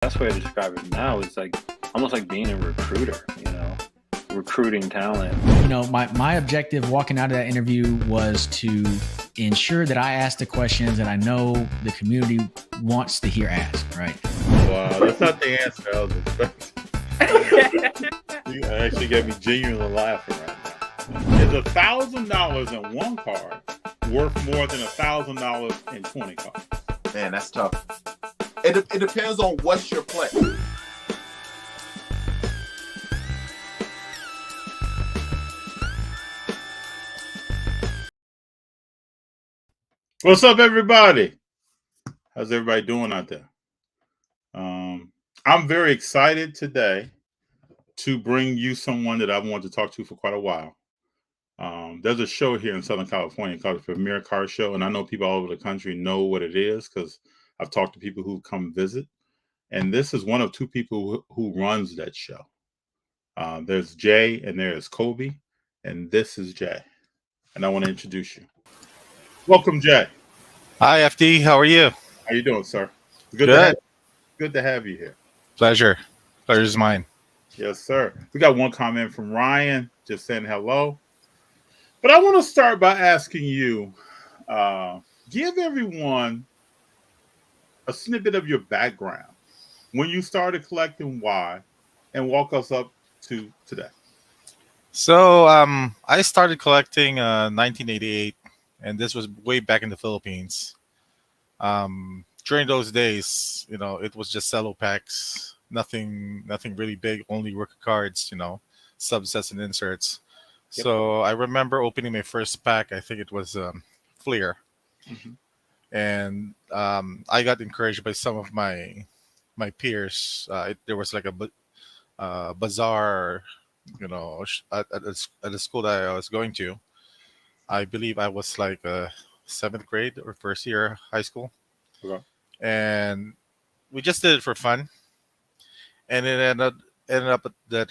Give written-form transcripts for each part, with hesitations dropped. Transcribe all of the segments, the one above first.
best way to describe it now is like almost like being a recruiter, recruiting talent. My objective walking out of that interview was to ensure that I ask the questions that I know the community wants to hear asked, right? Wow, that's not the answer I was expecting. You actually got me genuinely laughing right now. Is $1,000 in one card worth more than $1,000 in 20 cards? Man, that's tough. It depends on what's your play. What's up, everybody? How's everybody doing out there? I'm very excited today to bring you someone that I've wanted to talk to for quite a while. There's a show here in Southern California called the Premier Car Show, and I know people all over the country know what it is because I've talked to people who come visit. And this is one of two people who runs that show. There's Jay and there's Kobe, and this is Jay. And I want to introduce you. Welcome, Jay. Hi, FD. How are you? How you doing, sir? Good. Good to have you here. Pleasure. Pleasure's mine. Yes, sir. We got one comment from Ryan just saying hello. But I want to start by asking you, give everyone a snippet of your background, when you started collecting, why, and walk us up to today. So I started collecting 1988, and this was way back in the Philippines. During those days, it was just cello packs, nothing really big, only rookie cards, subsets and inserts. Yep. So I remember opening my first pack. I think it was Fleer. Mm-hmm. And I got encouraged by some of my peers. There was like a bazaar, at the school that I was going to. I believe I was like seventh grade or first year high school. Okay. And we just did it for fun. And it ended up that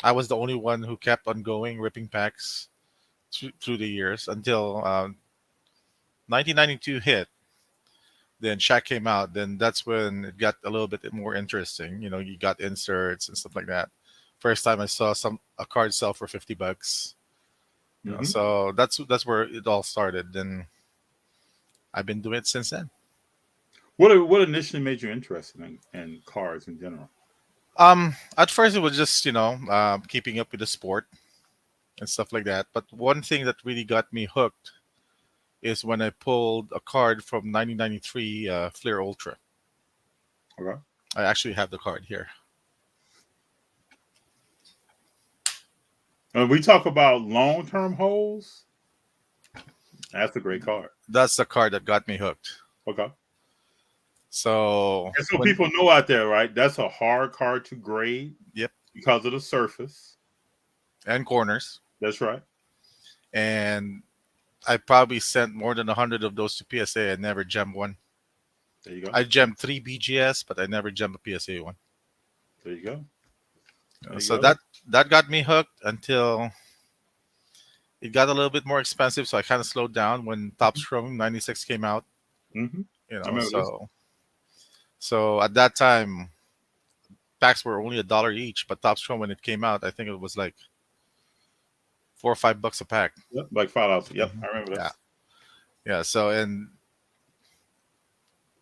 I was the only one who kept on going, ripping packs through the years until 1992 hit. Then Shaq came out. Then that's when it got a little bit more interesting. You got inserts and stuff like that. First time I saw a card sell for $50. Mm-hmm. So that's where it all started. Then I've been doing it since then. What initially made you interested in cards in general? At first it was just keeping up with the sport and stuff like that. But one thing that really got me hooked is when I pulled a card from 1993 Fleer Ultra. Okay. I actually have the card here. We talk about long-term holds. That's a great card. That's the card that got me hooked. Okay. So people know out there, right? That's a hard card to grade. Yep. Because of the surface. And corners. That's right. And I probably sent more than 100 of those to PSA. I never gemmed one. There you go. I gemmed 3 BGS, but I never gemmed a PSA one. There you go. That got me hooked until it got a little bit more expensive. So I kind of slowed down when Topps Chrome 96 came out. Mm-hmm. So at that time, packs were only $1 each. But Topps Chrome, when it came out, I think it was like $4 or $5 a pack. Yep, like $5. Yep, I remember that. Yeah. So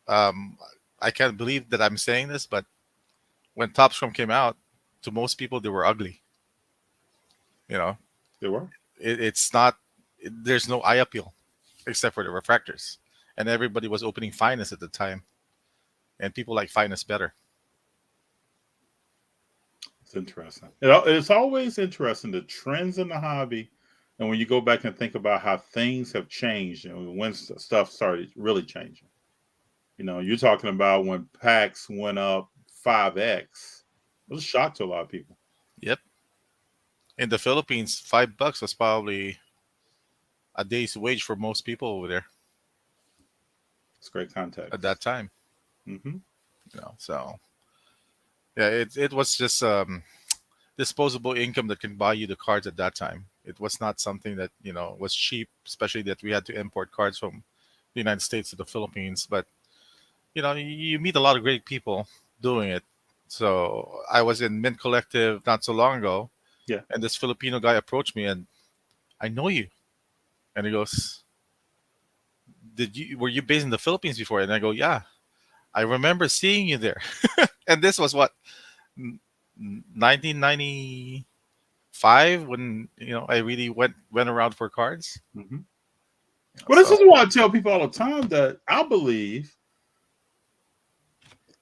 I can't believe that I'm saying this, but when Topps Chrome came out, to most people they were ugly. They were. It's not. There's no eye appeal, except for the refractors, and everybody was opening finest at the time, and people like finest better. It's interesting. It's always interesting, the trends in the hobby, and when you go back and think about how things have changed and when stuff started really changing. You're talking about when packs went up 5x. It was a shock to a lot of people. Yep. In the Philippines, $5 was probably a day's wage for most people over there. It's great context at that time. Mm-hmm. So yeah, it was just disposable income that can buy you the cards at that time. It was not something that was cheap, especially that we had to import cards from the United States to the Philippines. But you meet a lot of great people, doing it. So I was in Mint Collective not so long ago, Yeah. and this Filipino guy approached me, and I know you, and he goes, were you based in the Philippines before? And I go, yeah, I remember seeing you there. And this was what, 1995, when I really went around for cards. Mm-hmm. Well, this is why I tell people all the time that I believe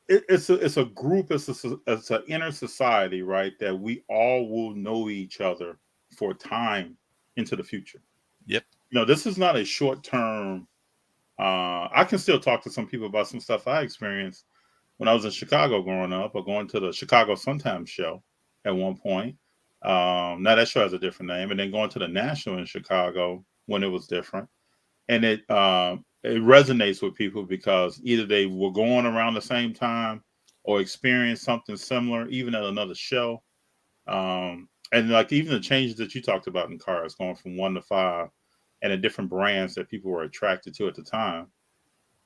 it's a group, it's an inner society, right? That we all will know each other for time into the future. Yep. This is not a short term. I can still talk to some people about some stuff I experienced when I was in Chicago growing up, or going to the Chicago Sun-Times show at one point. Now that show has a different name, and then going to the National in Chicago when it was different. And it resonates with people because either they were going around the same time or experienced something similar, even at another show. And like even the changes that you talked about in cars, going from 1 to 5, and the different brands that people were attracted to at the time.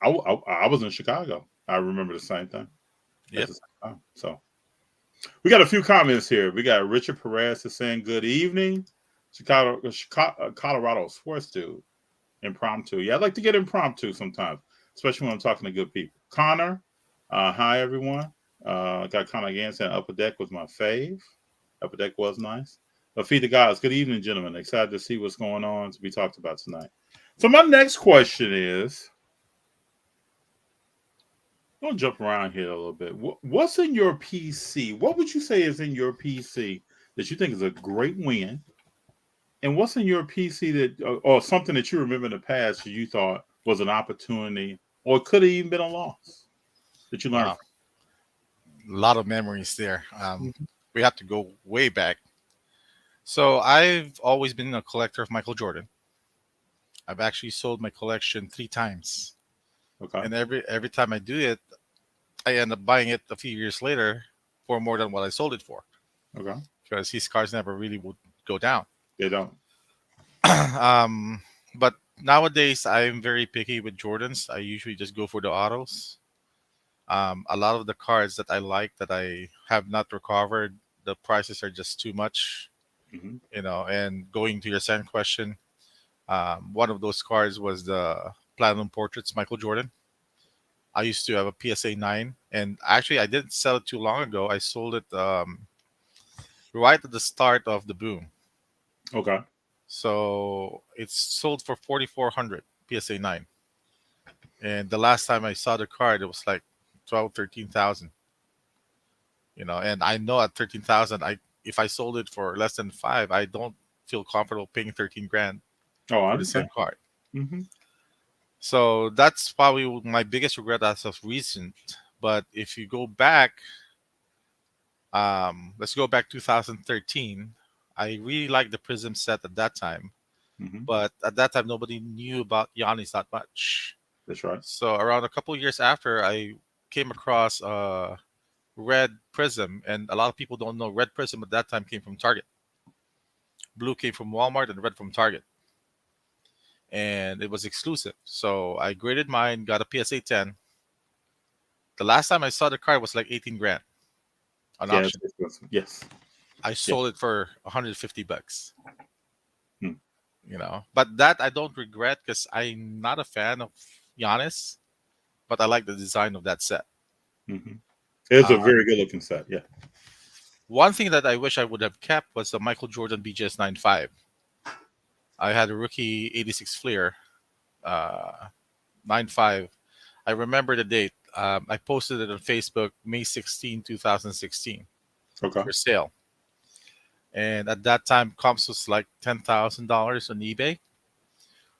I was in Chicago. I remember the same thing. Yep. Same time. So we got a few comments here. We got Richard Perez is saying good evening, Colorado sports dude. Impromptu. Yeah, I'd like to get impromptu sometimes, especially when I'm talking to good people. Connor, hi everyone. Got Connor again saying Upper Deck was my fave. Upper Deck was nice. But feed the guys. Good evening, gentlemen. Excited to see what's going on to be talked about tonight. So my next question is, I'm gonna jump around here a little bit. What's in your PC? What would you say is in your PC that you think is a great win? And what's in your PC that, or something that you remember in the past that you thought was an opportunity, or it could have even been a loss that you learned? Wow. A lot of memories there. We have to go way back. So I've always been a collector of Michael Jordan. I've actually sold my collection 3 times. Okay. And every time I do it, I end up buying it a few years later for more than what I sold it for. Okay. Because his cards never really would go down. They don't. But nowadays I'm very picky with Jordans. I usually just go for the autos. A lot of the cards that I like that I have not recovered, the prices are just too much. Mm-hmm. And going to your second question, one of those cards was the Platinum Portraits Michael Jordan. I used to have a PSA 9, and actually I didn't sell it too long ago. I sold it right at the start of the boom. Okay. So it's sold for 4,400 PSA 9. And the last time I saw the card, it was like 12, 13,000. And I know at 13,000, if I sold it for less than 5, I don't feel comfortable paying 13 grand for the same card. Mm-hmm. So that's probably my biggest regret as of recent. But if you go back, let's go back 2013. I really liked the Prism set at that time. Mm-hmm. But at that time, nobody knew about Giannis that much. That's right. So around a couple of years after, I came across Red Prism. And a lot of people don't know Red Prism at that time came from Target. Blue came from Walmart and red from Target. And it was exclusive. So I graded mine, got a PSA 10. The last time I saw the card was like 18 grand on auction. Yes. I sold it for $150. Hmm. But that I don't regret because I'm not a fan of Giannis, but I like the design of that set. Mm-hmm. It's a very good looking set. Yeah. One thing that I wish I would have kept was the Michael Jordan BGS 9.5. I had a rookie 86 Fleer 9.5. I remember the date. I posted it on Facebook May 16, 2016 for sale. And at that time, comps was like $10,000 on eBay.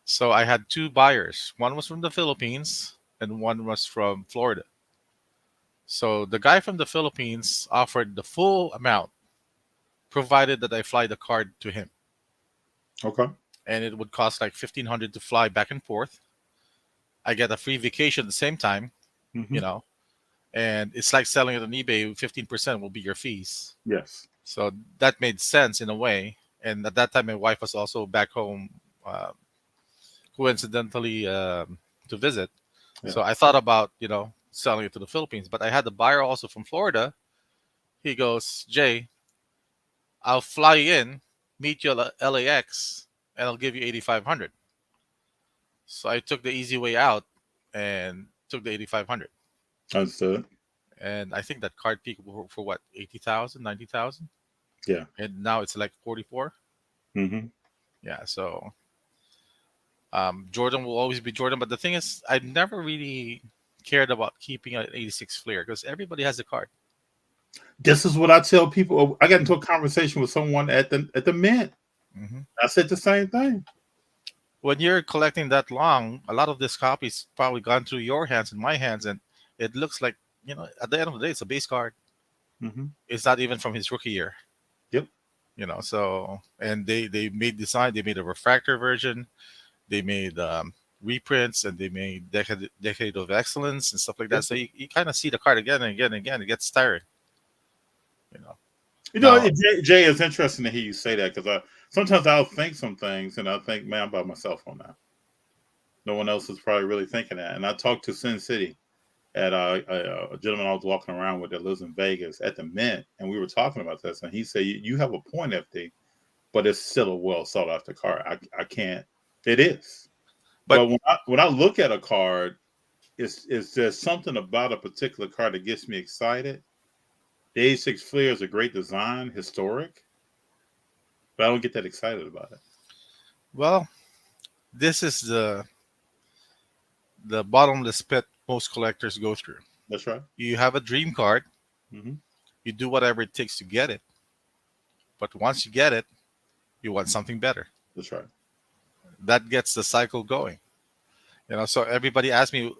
So I had 2 buyers. One was from the Philippines and one was from Florida. So the guy from the Philippines offered the full amount, provided that I fly the card to him. Okay. And it would cost like $1,500 to fly back and forth. I get a free vacation at the same time, and it's like selling it on eBay. 15% will be your fees. Yes. So that made sense in a way. And at that time, my wife was also back home, coincidentally, to visit. Yeah. So I thought about, selling it to the Philippines. But I had the buyer also from Florida. He goes, Jay, I'll fly you in, meet you at LAX, and I'll give you 8,500. So I took the easy way out and took the 8,500. Understood. And I think that card peaked for what, 80,000, 90,000, Yeah. and now it's like 44. Mm-hmm. Yeah, so Jordan will always be Jordan. But the thing is, I never really cared about keeping an 86 Fleer because everybody has a card. This is what I tell people. I got into a conversation with someone at the Mint. Mm-hmm. I said the same thing. When you're collecting that long, a lot of this copies probably gone through your hands and my hands, and it looks like, at the end of the day, it's a base card. Mm-hmm. It's not even from his rookie year. Yep. So, and they made design. They made a refractor version. They made reprints, and they made decade of excellence and stuff like that. Yep. So you kind of see the card again and again and again. It gets tiring. Jay, it's interesting to hear you say that because sometimes I'll think some things and I think, man, I'm by myself on that. No one else is probably really thinking that. And I talked to Sin City at a gentleman I was walking around with that lives in Vegas at the Mint, and we were talking about this, and he said, "You have a point, FD, but it's still a well sought after card. I can't. It is, but when I look at a card, it's there's something about a particular card that gets me excited. The 86 Fleer is a great design, historic, but I don't get that excited about it. Well, this is the bottomless pit most collectors go through. That's right. You have a dream card. Mm-hmm. You do whatever it takes to get it. But once you get it, you want something better. That's right. That gets the cycle going. So everybody asks me,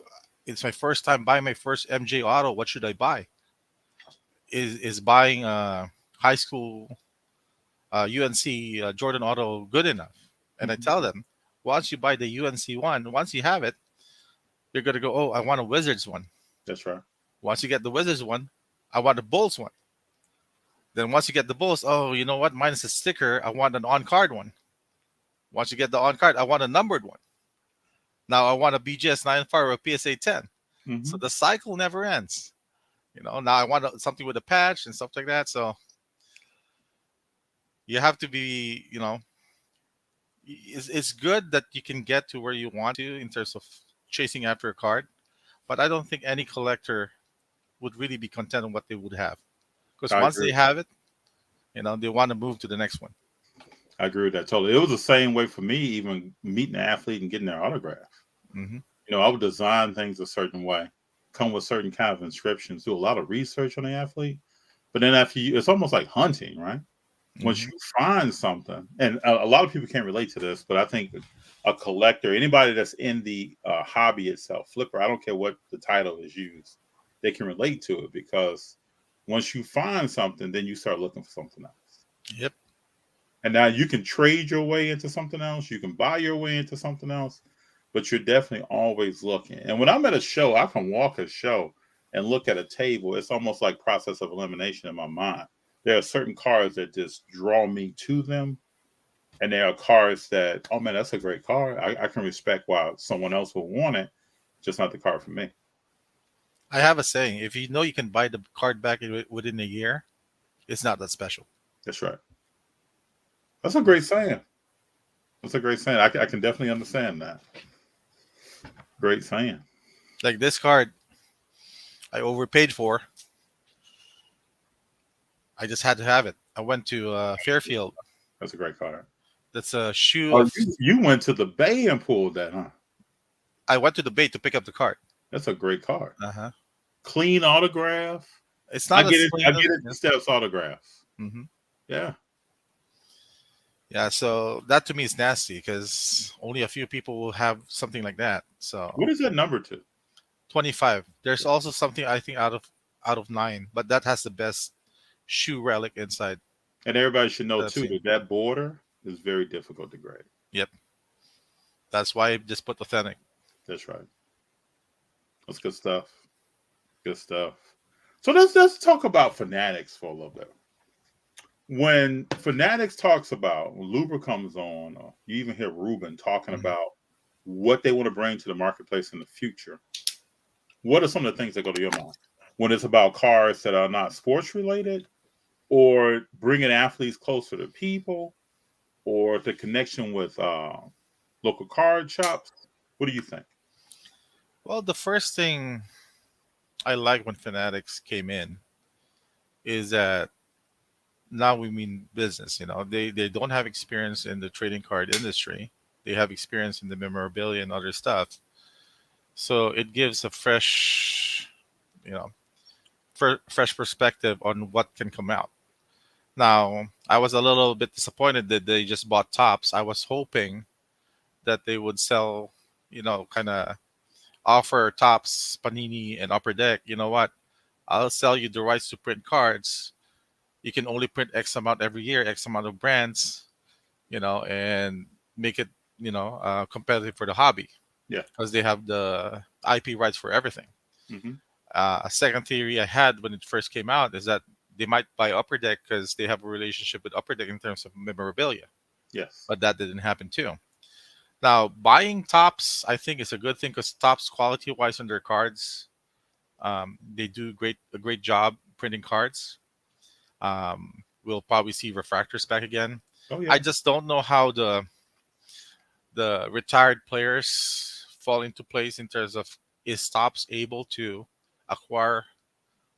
it's my first time buying my first MJ auto. What should I buy? Is buying a high school UNC Jordan auto good enough? And Mm-hmm. I tell them, once you buy the UNC one, once you have it, you're going to go, oh, I want a Wizards one. That's right. Once you get the Wizards one, I want a Bulls one. Then once you get the Bulls, oh, you know what? Minus a sticker, I want an on-card one. Once you get the on-card, I want a numbered one. Now I want a BGS 9.5 or a PSA 10. Mm-hmm. So the cycle never ends. Now I want something with a patch and stuff like that. So you have to be, it's good that you can get to where you want to in terms of chasing after a card. But I don't think any collector would really be content on what they would have. Because once they have it, they want to move to the next one. I agree with that totally. It was the same way for me, even meeting an athlete and getting their autograph. Mm-hmm. I would design things a certain way, come with certain kind of inscriptions, do a lot of research on the athlete. But then after it's almost like hunting, right? Mm-hmm. Once you find something, and a lot of people can't relate to this, but I think a collector, anybody that's in the hobby itself, flipper, I don't care what the title is used, they can relate to it because once you find something, then you start looking for something else. Yep. And now you can trade your way into something else. You can buy your way into something else, but you're definitely always looking. And when I'm at a show, I can walk a show and look at a table. It's almost like process of elimination in my mind. There are certain cards that just draw me to them. And there are cards that, oh man, that's a great card. I can respect why someone else will want it, just not the card for me. I have a saying, if you know you can buy the card back within a year, it's not that special. That's right. That's a great saying. That's a great saying. I can definitely understand that. Great saying. Like this card, I overpaid for. I just had to have it. I went to Fairfield. That's a great card. That's a shoe. Oh, you went to the Bay and pulled that, huh? I went to the Bay to pick up the card. That's a great card. Uh-huh. Clean autograph. It's not. I get it. Steps autographs. Mm-hmm. Yeah. Yeah. So that to me is nasty because only a few people will have something like that. So what is that number to? 25. There's also something I think out of 9, but that has the best shoe relic inside. And everybody should know too that border is very difficult to grade. Yep. That's why I just put authentic. That's right. That's good stuff. Good stuff. So let's talk about Fanatics for a little bit. When Fanatics talks about, when Luber comes on, or you even hear Ruben talking about what they want to bring to the marketplace in the future, what are some of the things that go to your mind when it's about cards that are not sports related, or bringing athletes closer to people, or the connection with local card shops? What do you think? Well, the first thing I like when Fanatics came in is that now we mean business. They don't have experience in the trading card industry. They have experience in the memorabilia and other stuff. So it gives a you know, fresh perspective on what can come out. Now, I was a little bit disappointed that they just bought Tops. I was hoping that they would sell, kind of offer Tops, Panini, and Upper Deck. You know what? I'll sell you the rights to print cards. You can only print X amount every year, X amount of brands, and make it, competitive for the hobby. Yeah. Because they have the IP rights for everything. Mm-hmm. A second theory I had when it first came out is that they might buy Upper Deck because they have a relationship with Upper Deck in terms of memorabilia. Yes. But that didn't happen too. Now, buying Tops, I think, is a good thing because Tops, quality-wise on their cards, they do a great job printing cards. We'll probably see refractors back again. Oh, yeah. I just don't know how the retired players fall into place in terms of, is Tops able to acquire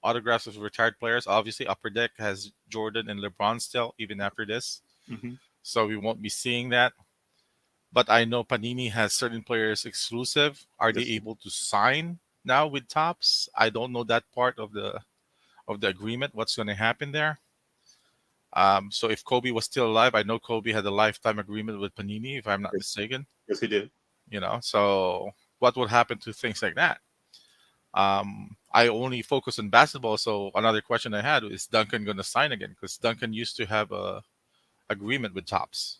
autographs of retired players? Obviously, Upper Deck has Jordan and LeBron still, even after this. Mm-hmm. So we won't be seeing that. But I know Panini has certain players exclusive. Are they Yes. able to sign now with Tops? I don't know that part of the agreement. What's going to happen there? So if Kobe was still alive, I know Kobe had a lifetime agreement with Panini, if I'm not mistaken. Yes, he did. So what would happen to things like that? I only focus on basketball, so another question I had is Duncan going to sign again? Because Duncan used to have a agreement with Tops,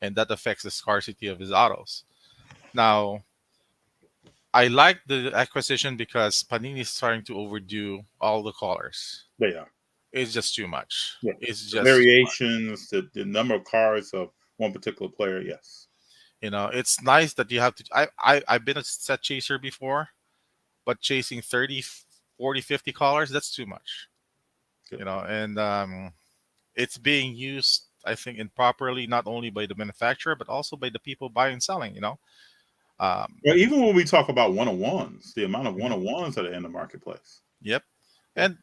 and that affects the scarcity of his autos. Now, I like the acquisition because Panini is starting to overdo all the colors. They are. It's just too much. Yeah. It's The just variations, the number of cards of one particular player. Yes. it's nice that you have to. I've been a set chaser before, but chasing 30, 40, 50 colors, that's too much. Good. And it's being used, I think, improperly, not only by the manufacturer but also by the people buying and selling. Well, even when we talk about one-on-ones, the amount of one-on-ones that are in the marketplace. Yep. And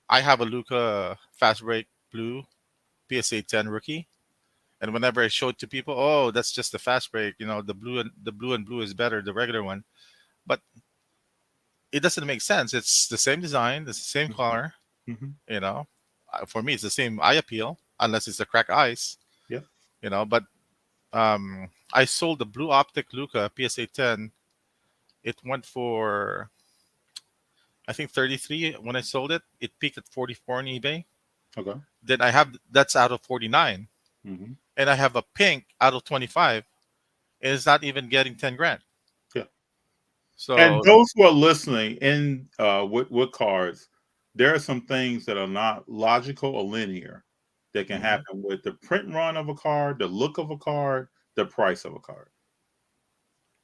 I have a Luca Fast Break Blue PSA 10 rookie, and whenever I show it to people, oh, that's just the Fast Break. The blue and blue is better, the regular one, but it doesn't make sense. It's the same design, it's the same color. Mm-hmm. For me, it's the same eye appeal, unless it's the crack eyes. Yeah. But I sold the Blue Optic Luca PSA 10. It went for, I think, 33 when I sold it. It peaked at 44 on eBay. Okay. Then I have, that's out of 49. Mm-hmm. And I have a pink out of 25. And it's not even getting 10 grand. Yeah. So, and those who are listening in with cards, there are some things that are not logical or linear that can happen with the print run of a card, the look of a card, the price of a card.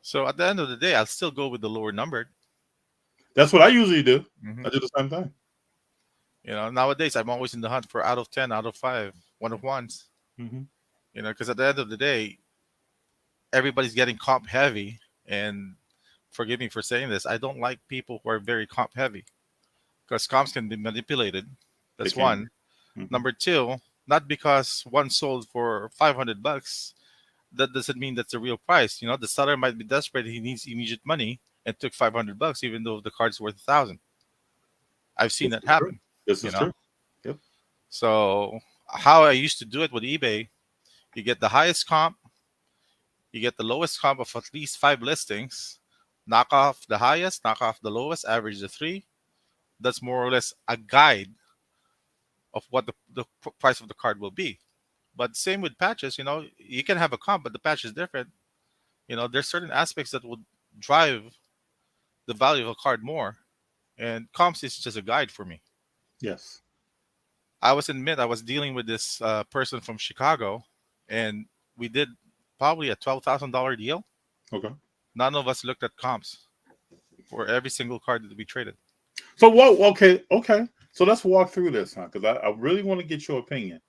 So at the end of the day, I'll still go with the lower numbered. That's what I usually do. Mm-hmm. I do the same thing. Nowadays I'm always in the hunt for out of 10, out of 5, one of ones. Mm-hmm. Because at the end of the day, everybody's getting comp heavy. And forgive me for saying this, I don't like people who are very comp heavy, because comps can be manipulated. That's one. Mm-hmm. Number two, not because one sold for $500, that doesn't mean that's the real price. The seller might be desperate; he needs immediate money, and took $500, even though the card's worth $1,000. I've seen that happen. This is true. Yep. So how I used to do it with eBay, you get the highest comp, you get the lowest comp of at least 5 listings, knock off the highest, knock off the lowest, average the 3. That's more or less a guide of what the price of the card will be. But same with patches, you can have a comp, but the patch is different. There's certain aspects that would drive the value of a card more, and comps is just a guide for me. Yes. I was dealing with this person from Chicago, and we did probably a $12,000 deal. Okay. None of us looked at comps. for every single card that we traded. So what? Okay. So let's walk through this, huh? Because I really want to get your opinion.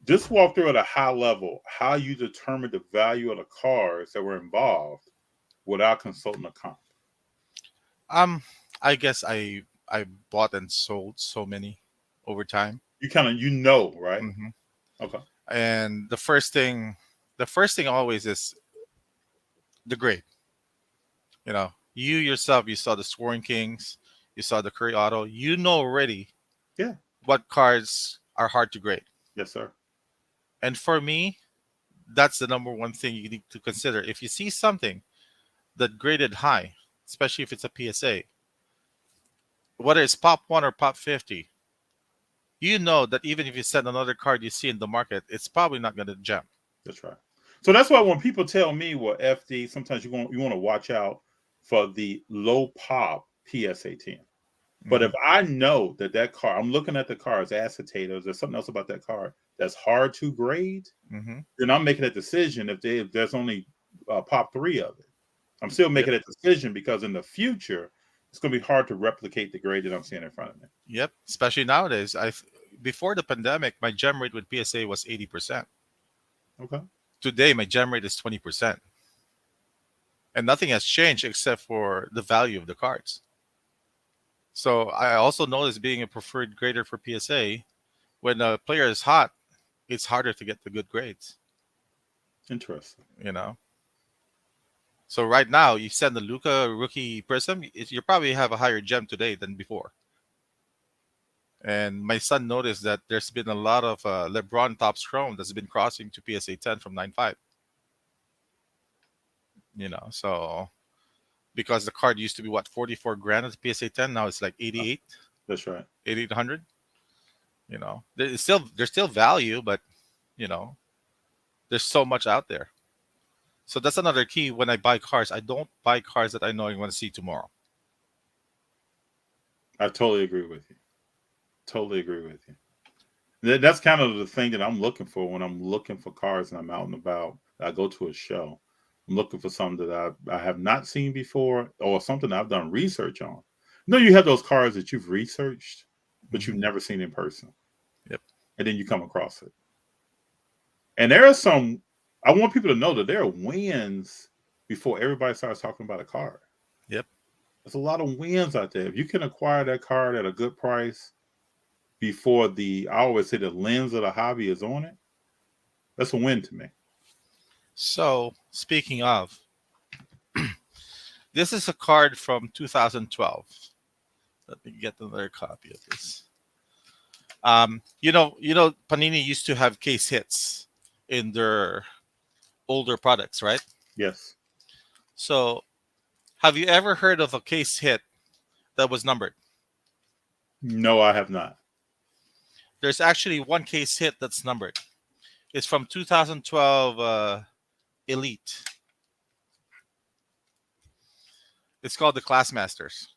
Just walk through at a high level how you determine the value of the cards that were involved without consulting a comp. I guess I bought and sold so many over time. You kind of right? Hmm. Okay. And the first thing always is the grade. You know, you yourself, you saw the Scoring Kings, you saw the Curry Auto. You know already, Yeah. what cards are hard to grade. Yes, sir. And for me, that's the number one thing you need to consider. If you see something that graded high, especially if it's a PSA, whether it's pop 1 or pop 50, you know that even if you send another card you see in the market, it's probably not going to jump. That's right. So that's why when people tell me, well, FD, sometimes you want to watch out for the low pop PSA 10. But if I know that card, I'm looking at the cards, acetate, or there's something else about that card that's hard to grade, then I'm making a decision if there's only pop 3 of it. I'm still making a decision because in the future, it's going to be hard to replicate the grade that I'm seeing in front of me. Yep, especially nowadays. Before the pandemic, my gem rate with PSA was 80%. Okay. Today, my gem rate is 20%. And nothing has changed except for the value of the cards. So I also noticed being a preferred grader for PSA, when a player is hot, it's harder to get the good grades. Interesting. You know? So right now, you send the Luka rookie Prism, you probably have a higher gem today than before. And my son noticed that there's been a lot of LeBron Topps Chrome that's been crossing to PSA 10 from 9.5. You know, so because the card used to be 44 grand at PSA 10, now it's like 88. That's right. 8800. You know, there's still value, but you know, there's so much out there. So that's another key when I buy cards. I don't buy cards that I know I'm going to see tomorrow. I totally agree with you. Totally agree with you. That's kind of the thing that I'm looking for when I'm looking for cards and I'm out and about. I go to a show. I'm looking for something that I have not seen before or something I've done research on. You know, you have those cards that you've researched, but you've never seen in person. Yep. And then you come across it. And there are some, I want people to know that there are wins before everybody starts talking about a card. Yep. There's a lot of wins out there. If you can acquire that card at a good price before I always say the lens of the hobby is on it, that's a win to me. So, speaking of, this is a card from 2012. Let me get another copy of this. You know, Panini used to have case hits in their older products, right? Yes. So, have you ever heard of a case hit that was numbered? No, I have not. There's actually one case hit that's numbered. It's from 2012 Elite. It's called the Classmasters.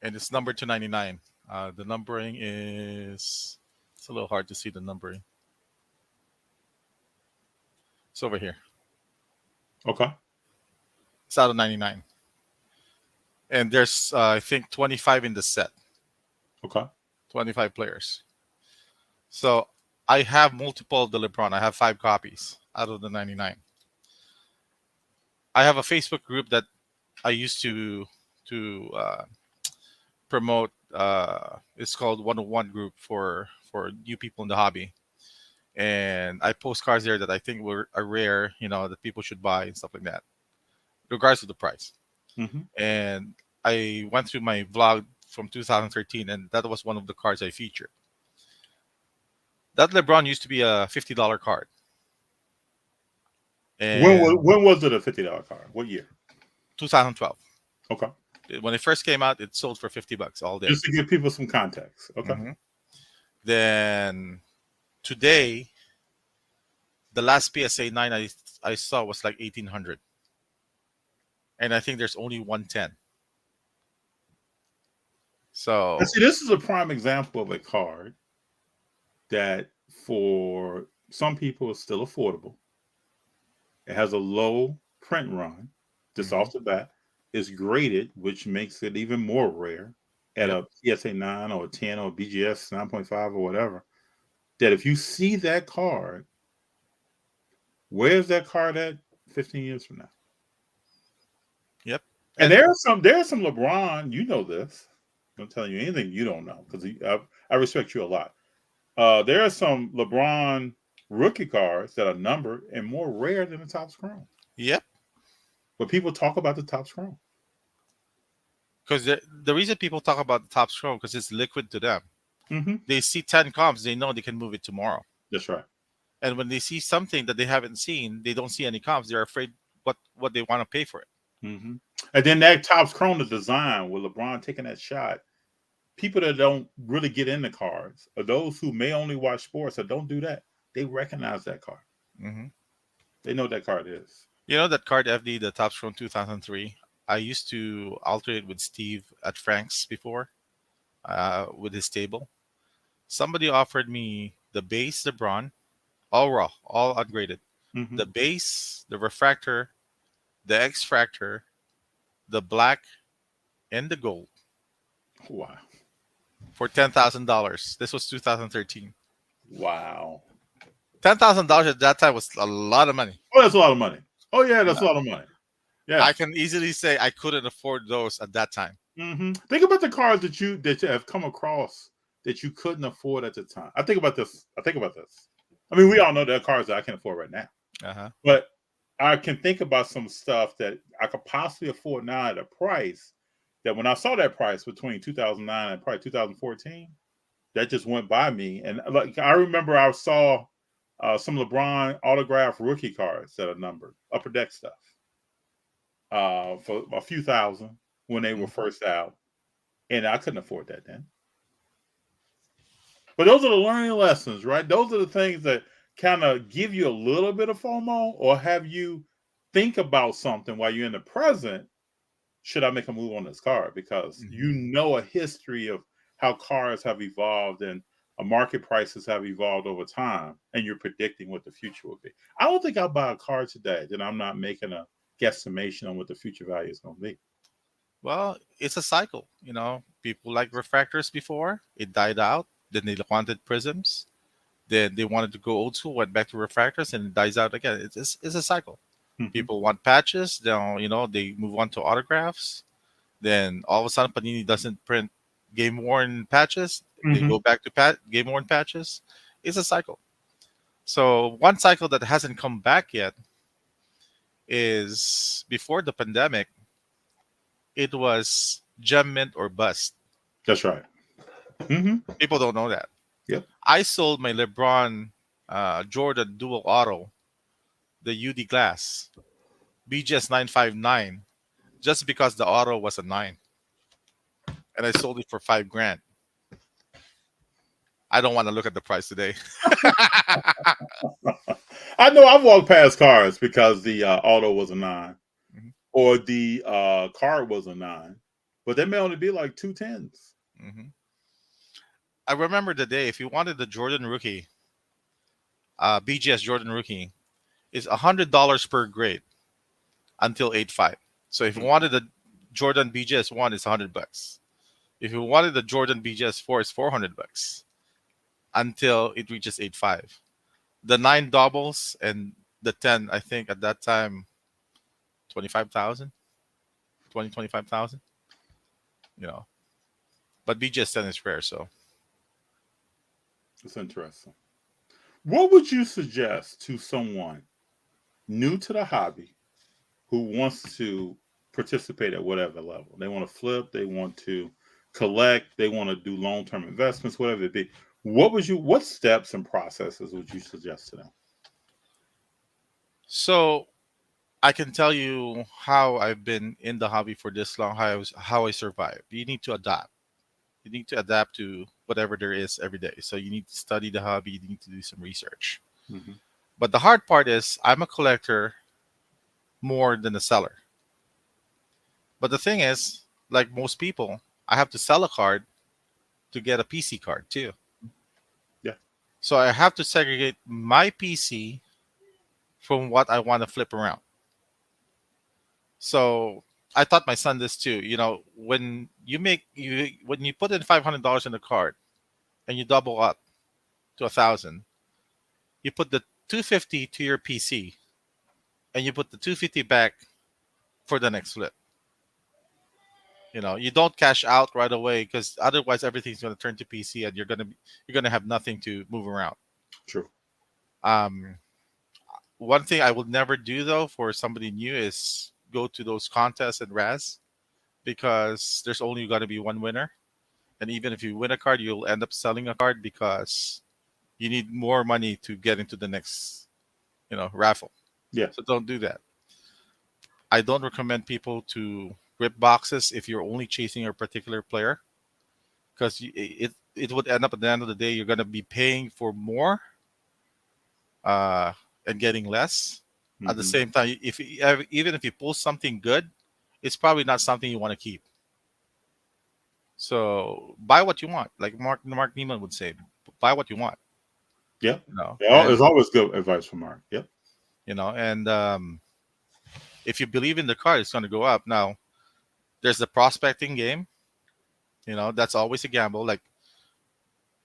And it's numbered to 99. The numbering is... It's a little hard to see the numbering. It's over here. Okay. It's out of 99. And there's, I think, 25 in the set. Okay. 25 players. So I have multiple of the LeBron. I have 5 copies out of the 99. I have a Facebook group that I used to promote. It's called 101 group for new people in the hobby. And I post cards there that I think are rare, you know, that people should buy and stuff like that, regardless of the price. And I went through my vlog from 2013, and that was one of the cards I featured. That LeBron used to be a $50 card. And when was it a $50 card? What year? 2012. Okay. When it first came out, it sold for $50 all day. Just to give people some context. Okay. Then today, the last PSA 9 I saw was like 1800. And I think there's only 110. So see, this is a prime example of a card that for some people is still affordable. It has a low print run, just Mhm. off the bat, is graded, which makes it even more rare at Yep. a PSA 9 or a 10 or a BGS 9.5 or whatever. That if you see that card, where's that card at 15 years from now? Yep. And And there's some LeBron, you know this. I'm telling you anything you don't know because I respect you a lot. There are some LeBron rookie cards that are numbered and more rare than the Topps Chrome. yep. But people talk about the Topps Chrome. Because the reason people talk about the top scroll because it's liquid to them. Mm-hmm. They see 10 comps, they know they can move it tomorrow. That's right. And when they see something that they haven't seen, they don't see any comps. They're afraid what they want to pay for it. Mm-hmm. And then that Topps Chrome, the design with LeBron taking that shot, people that don't really get into cards, or those who may only watch sports or don't do that, they recognize that card. Mm-hmm. They know what that card is. You know that card FD, the Top Scroll 2003? I used to alternate with Steve at Frank's before with his table. Somebody offered me the base LeBron, all raw, all ungraded. Mm-hmm. The base, the refractor, the X-fractor, the black, and the gold Wow. for $10,000. This was 2013. Wow. $10,000 at that time was a lot of money. Oh, that's a lot of money. Oh, yeah, that's a lot of money. Yeah. I can easily say I couldn't afford those at that time. Mm-hmm. Think about the cards that you have come across that you couldn't afford at the time. I think about this. I mean, we all know there are cards that I can afford right now. Uh-huh. But I can think about some stuff that I could possibly afford now at a price that when I saw that price between 2009 and probably 2014, that just went by me. And like I remember I saw some LeBron autograph rookie cards that are numbered, upper deck stuff, for a few thousand when they were first out. And I couldn't afford that then. But those are the learning lessons, right? Those are the things that kind of give you a little bit of FOMO or have you think about something while you're in the present. Should I make a move on this card? Because you know a history of how cars have evolved and market prices have evolved over time, and you're predicting what the future will be. I don't think I'll buy a car today that I'm not making a guesstimation on what the future value is going to be. Well, it's a cycle. You know, people like refractors before, it died out. Then they wanted prisms. Then they wanted to go old school, went back to refractors, and it dies out again. It's a cycle. Mm-hmm. People want patches. Then, you know, they move on to autographs. Then all of a sudden, Panini doesn't print game worn patches. They go back to game worn patches. It's a cycle. So one cycle that hasn't come back yet is before the pandemic. It was gem mint or bust. That's right. Mm-hmm. People don't know that. Yep. I sold my LeBron Jordan dual auto, the UD glass, BGS 959, just because the auto was a 9. And I sold it for $5,000. I don't want to look at the price today. I know I've walked past cars because the auto was a 9 or the card was a 9, but they may only be like 2 10s. I remember the day, if you wanted the Jordan rookie, BGS Jordan rookie, is $100 per grade until 8.5. So if you wanted the Jordan BGS 1, it's $100. If you wanted the Jordan BGS 4, it's $400 until it reaches 8.5. The 9 doubles and the 10, I think at that time, 25,000, 25,000. You know, but BGS 10 is rare, so. It's interesting. What would you suggest to someone new to the hobby who wants to participate at whatever level? They want to flip, they want to collect, they want to do long-term investments, whatever it be. What steps and processes would you suggest to them? So I can tell you how I've been in the hobby for this long, how I survive. You need to adapt. You need to adapt to whatever there is every day. So you need to study the hobby. You need to do some research. But the hard part is I'm a collector more than a seller. But the thing is, like most people, I have to sell a card to get a PC card too. Yeah. So I have to segregate my PC from what I want to flip around. So I taught my son this too. When you put in $500 in the card and you double up to 1,000, you put the 250 to your PC and you put the 250 back for the next flip. You don't cash out right away because otherwise everything's going to turn to PC and you're gonna have nothing to move around. True. Um, One thing I would never do though for somebody new is go to those contests and Raz, because there's only going to be one winner, and even if you win a card, you'll end up selling a card because you need more money to get into the next raffle. Yeah. So don't do that. I don't recommend people to rip boxes if you're only chasing a particular player, because it would end up at the end of the day you're going to be paying for more and getting less. At the Mhm. same time, even if you pull something good, it's probably not something you want to keep. So buy what you want, like Mark Neiman would say, buy what you want. Yeah. No, Yeah, it's always good advice from Mark. Yep. and if you believe in the card, it's going to go up. Now, there's the prospecting game. That's always a gamble. Like,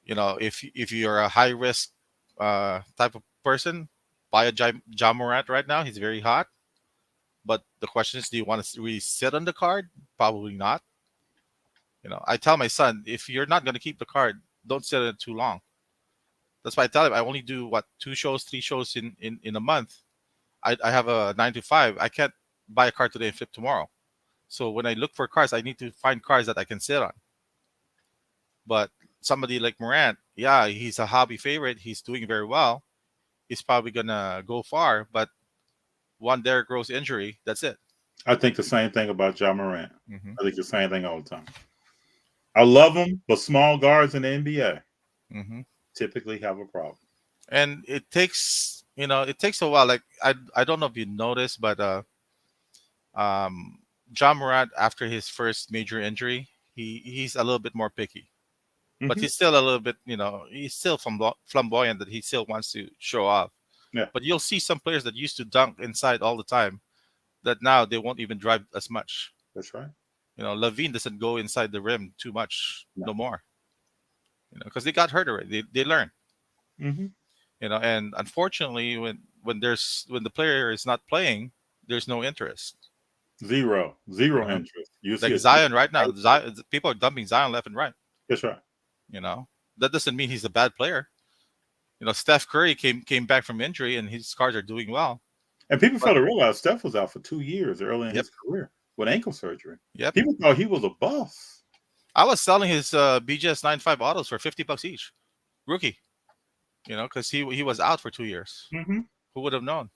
if you're a high risk type of person, buy a Ja Morant right now. He's very hot. But the question is, do you want to really sit on the card? Probably not. I tell my son, if you're not going to keep the card, don't sit on it too long. That's why I tell him I only do 2 shows, 3 shows in a month. I have a 9 to 5. I can't buy a card today and flip tomorrow. So when I look for cards, I need to find cards that I can sit on. But somebody like Morant, yeah, he's a hobby favorite. He's doing very well. He's probably gonna go far. But one Derrick Rose injury, that's it. I think the same thing about Ja Morant. Mm-hmm. I think the same thing all the time. I love them, but small guards in the NBA typically have a problem. And it takes a while. Like I don't know if you noticed, but Ja Morant, after his first major injury, he's a little bit more picky. But he's still a little bit, he's still flamboyant, that he still wants to show off. Yeah. But you'll see some players that used to dunk inside all the time that now they won't even drive as much. That's right. Levine doesn't go inside the rim too much no more. Because they got hurt already. They learn. Mm-hmm. And unfortunately, when the player is not playing, there's no interest. Zero interest. You Like see Zion right now. People are dumping Zion left and right. That's right. That doesn't mean he's a bad player. Steph Curry came back from injury and his cards are doing well. And people fail to realize Steph was out for 2 years early in his career with ankle surgery. Yep. People thought he was a bust. I was selling his BGS 95 autos for $50 each, rookie. Because he was out for 2 years. Mm-hmm. Who would have known?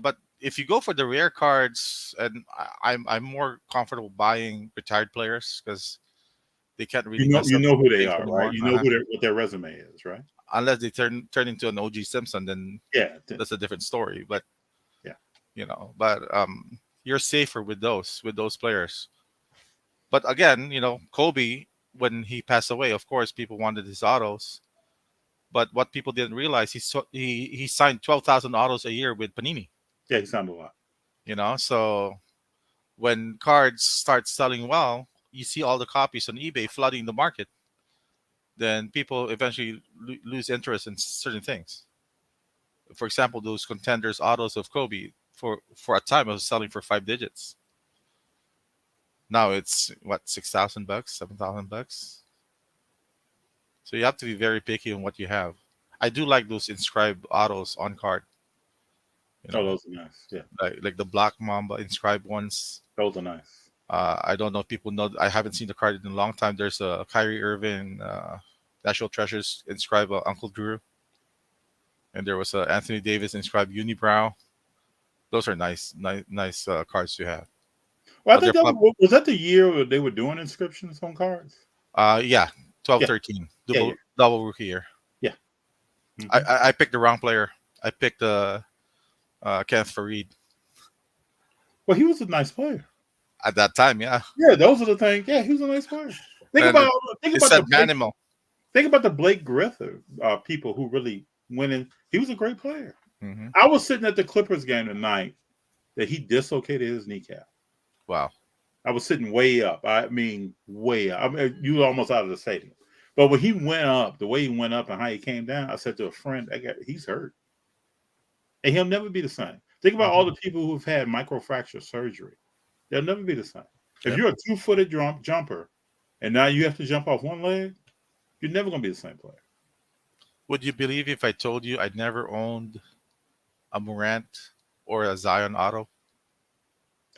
But if you go for the rare cards, and I'm more comfortable buying retired players because they can't really. You know who they are, anymore. right? You know what their resume is, right? Unless they turn into an OG Simpson, then that's a different story. But you're safer with those players. But again, Kobe, when he passed away, of course, people wanted his autos. But what people didn't realize, he signed 12,000 autos a year with Panini. Yeah, he signed a lot. So when cards start selling well, you see all the copies on eBay flooding the market. Then people eventually lose interest in certain things. For example, those contenders autos of Kobe, for a time, it was selling for 5 digits. Now it's $6,000, $7,000. So you have to be very picky on what you have. I do like those inscribed autos on card. Those are nice. Yeah, like the Black Mamba inscribed ones. Those are nice. I don't know if people know. I haven't seen the card in a long time. There's a Kyrie Irving National Treasures inscribed Uncle Drew, and there was a Anthony Davis inscribed Unibrow. Those are nice cards to have. Well, I think was that the year where they were doing inscriptions on cards? Yeah, 12-13, double rookie year. Yeah. Mm-hmm. I picked the wrong player. I picked Kenneth Farid. Well, he was a nice player at that time. Yeah. Yeah, those are the things. Yeah, he was a nice player. Think about the Blake Griffin people who really went in. He was a great player. Mm-hmm. I was sitting at the Clippers game tonight, that he dislocated his kneecap. Wow. I was sitting way up. I mean, way up. I mean, you were almost out of the stadium. But when he went up, the way he went up and how he came down, I said to a friend, he's hurt. And he'll never be the same. Think about all the people who've had microfracture surgery. They'll never be the same. If Yep. you're a 2-footed jumper and now you have to jump off one leg, you're never going to be the same player. Would you believe if I told you I'd never owned a Morant or a Zion auto?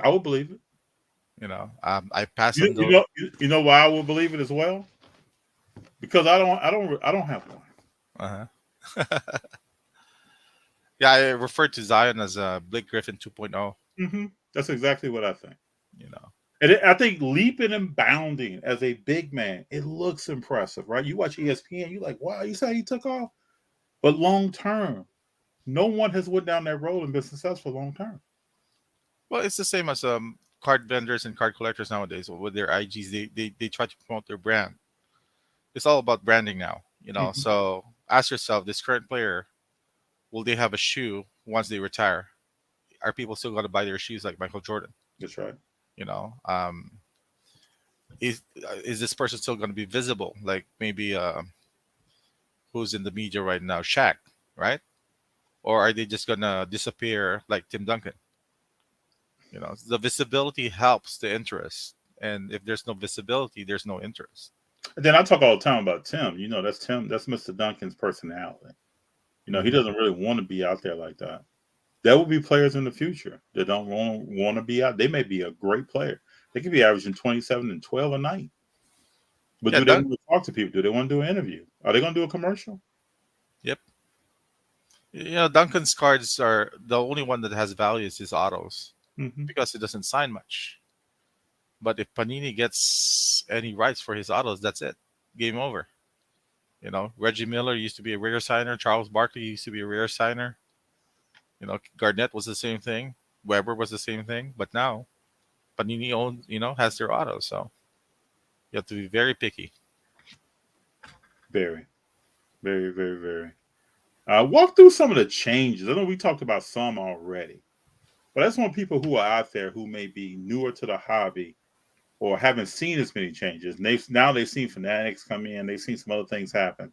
I would believe it. I pass on those. You know why I would believe it as well? Because I don't have one. Uh-huh. Yeah, I refer to Zion as a Blake Griffin 2.0. Mm-hmm. That's exactly what I think. And I think leaping and bounding as a big man, it looks impressive, right? You watch ESPN, you're like, wow, you say he took off? But long term, no one has went down that road and been successful long term. Well, it's the same as card vendors and card collectors nowadays with their IGs. They try to promote their brand. It's all about branding now, Mhm. So ask yourself, this current player, will they have a shoe once they retire? Are people still going to buy their shoes like Michael Jordan? That's right. Is this person still going to be visible? Like maybe who's in the media right now, Shaq, right? Or are they just going to disappear like Tim Duncan? The visibility helps the interest, and if there's no visibility, there's no interest. And then I talk all the time about Tim. That's Tim. That's Mr. Duncan's personality. He doesn't really want to be out there like that. There will be players in the future that don't want to be out. They may be a great player. They could be averaging 27 and 12 a night. But do they want to talk to people? Do they want to do an interview? Are they going to do a commercial? Yep. Duncan's cards are the only one that has value is his autos because he doesn't sign much. But if Panini gets any rights for his autos, that's it. Game over. Reggie Miller used to be a rare signer. Charles Barkley used to be a rare signer. Garnett was the same thing. Weber was the same thing. But now, Panini owns, has their autos. So you have to be very picky. Very, very, very, very. Walk through some of the changes. I know we talked about some already, but I just want people who are out there who may be newer to the hobby or haven't seen as many changes. And they've seen Fanatics come in. They've seen some other things happen.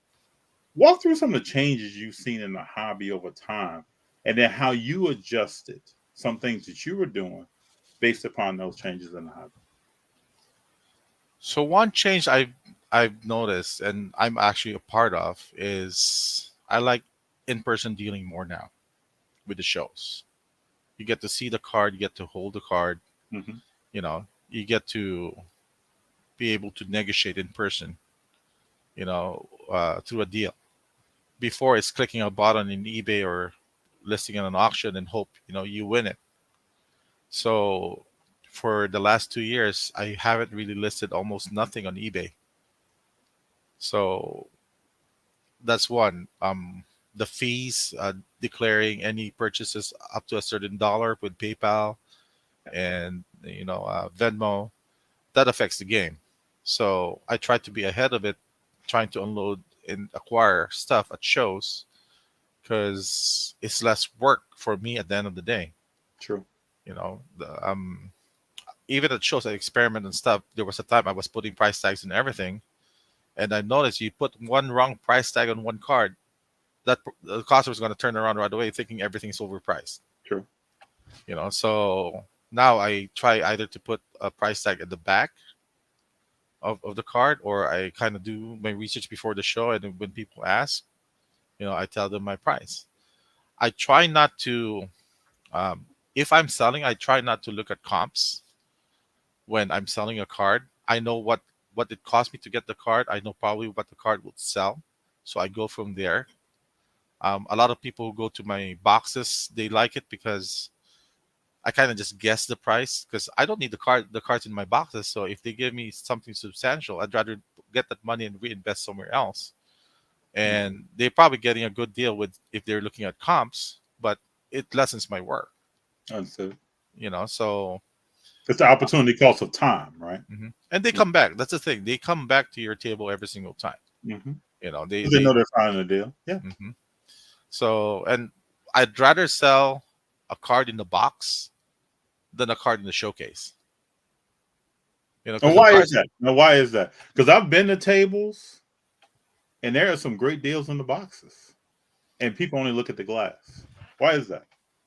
Walk through some of the changes you've seen in the hobby over time, and then how you adjusted some things that you were doing based upon those changes in the hobby. So one change I've noticed, and I'm actually a part of, is I like in-person dealing more now with the shows. You get to see the card, you get to hold the card, you get to be able to negotiate in person, through a deal. Before, it's clicking a button in eBay or listing in an auction and hope you win it. So for the last 2 years, I haven't really listed almost nothing on eBay. So that's one. The fees, declaring any purchases up to a certain dollar with PayPal and Venmo, that affects the game. So I try to be ahead of it, trying to unload and acquire stuff at shows because it's less work for me at the end of the day. True. Even at shows, I experiment and stuff. There was a time I was putting price tags and everything, and I noticed you put one wrong price tag on one card, that the customer is going to turn around right away thinking everything's overpriced. True. So now I try either to put a price tag at the back of the card, or I kind of do my research before the show, and then when people ask, I tell them my price. I try not to, if I'm selling, I try not to look at comps when I'm selling a card. I know what it cost me to get the card. I know probably what the card would sell, so I go from there. A lot of people who go to my boxes, they like it because I kind of just guess the price because I don't need the cards in my boxes. So if they give me something substantial, I'd rather get that money and reinvest somewhere else. And they're probably getting a good deal with if they're looking at comps, but it lessens my work. Understood. So it's the opportunity cost of time, right? And they come back. That's the thing. They come back to your table every single time. They know they're finding a deal. Yeah. So, and I'd rather sell a card in the box than a card in the showcase. And Because why is that? Now, why is that? Because I've been to tables, and there are some great deals in the boxes, and people only look at the glass. Why is that?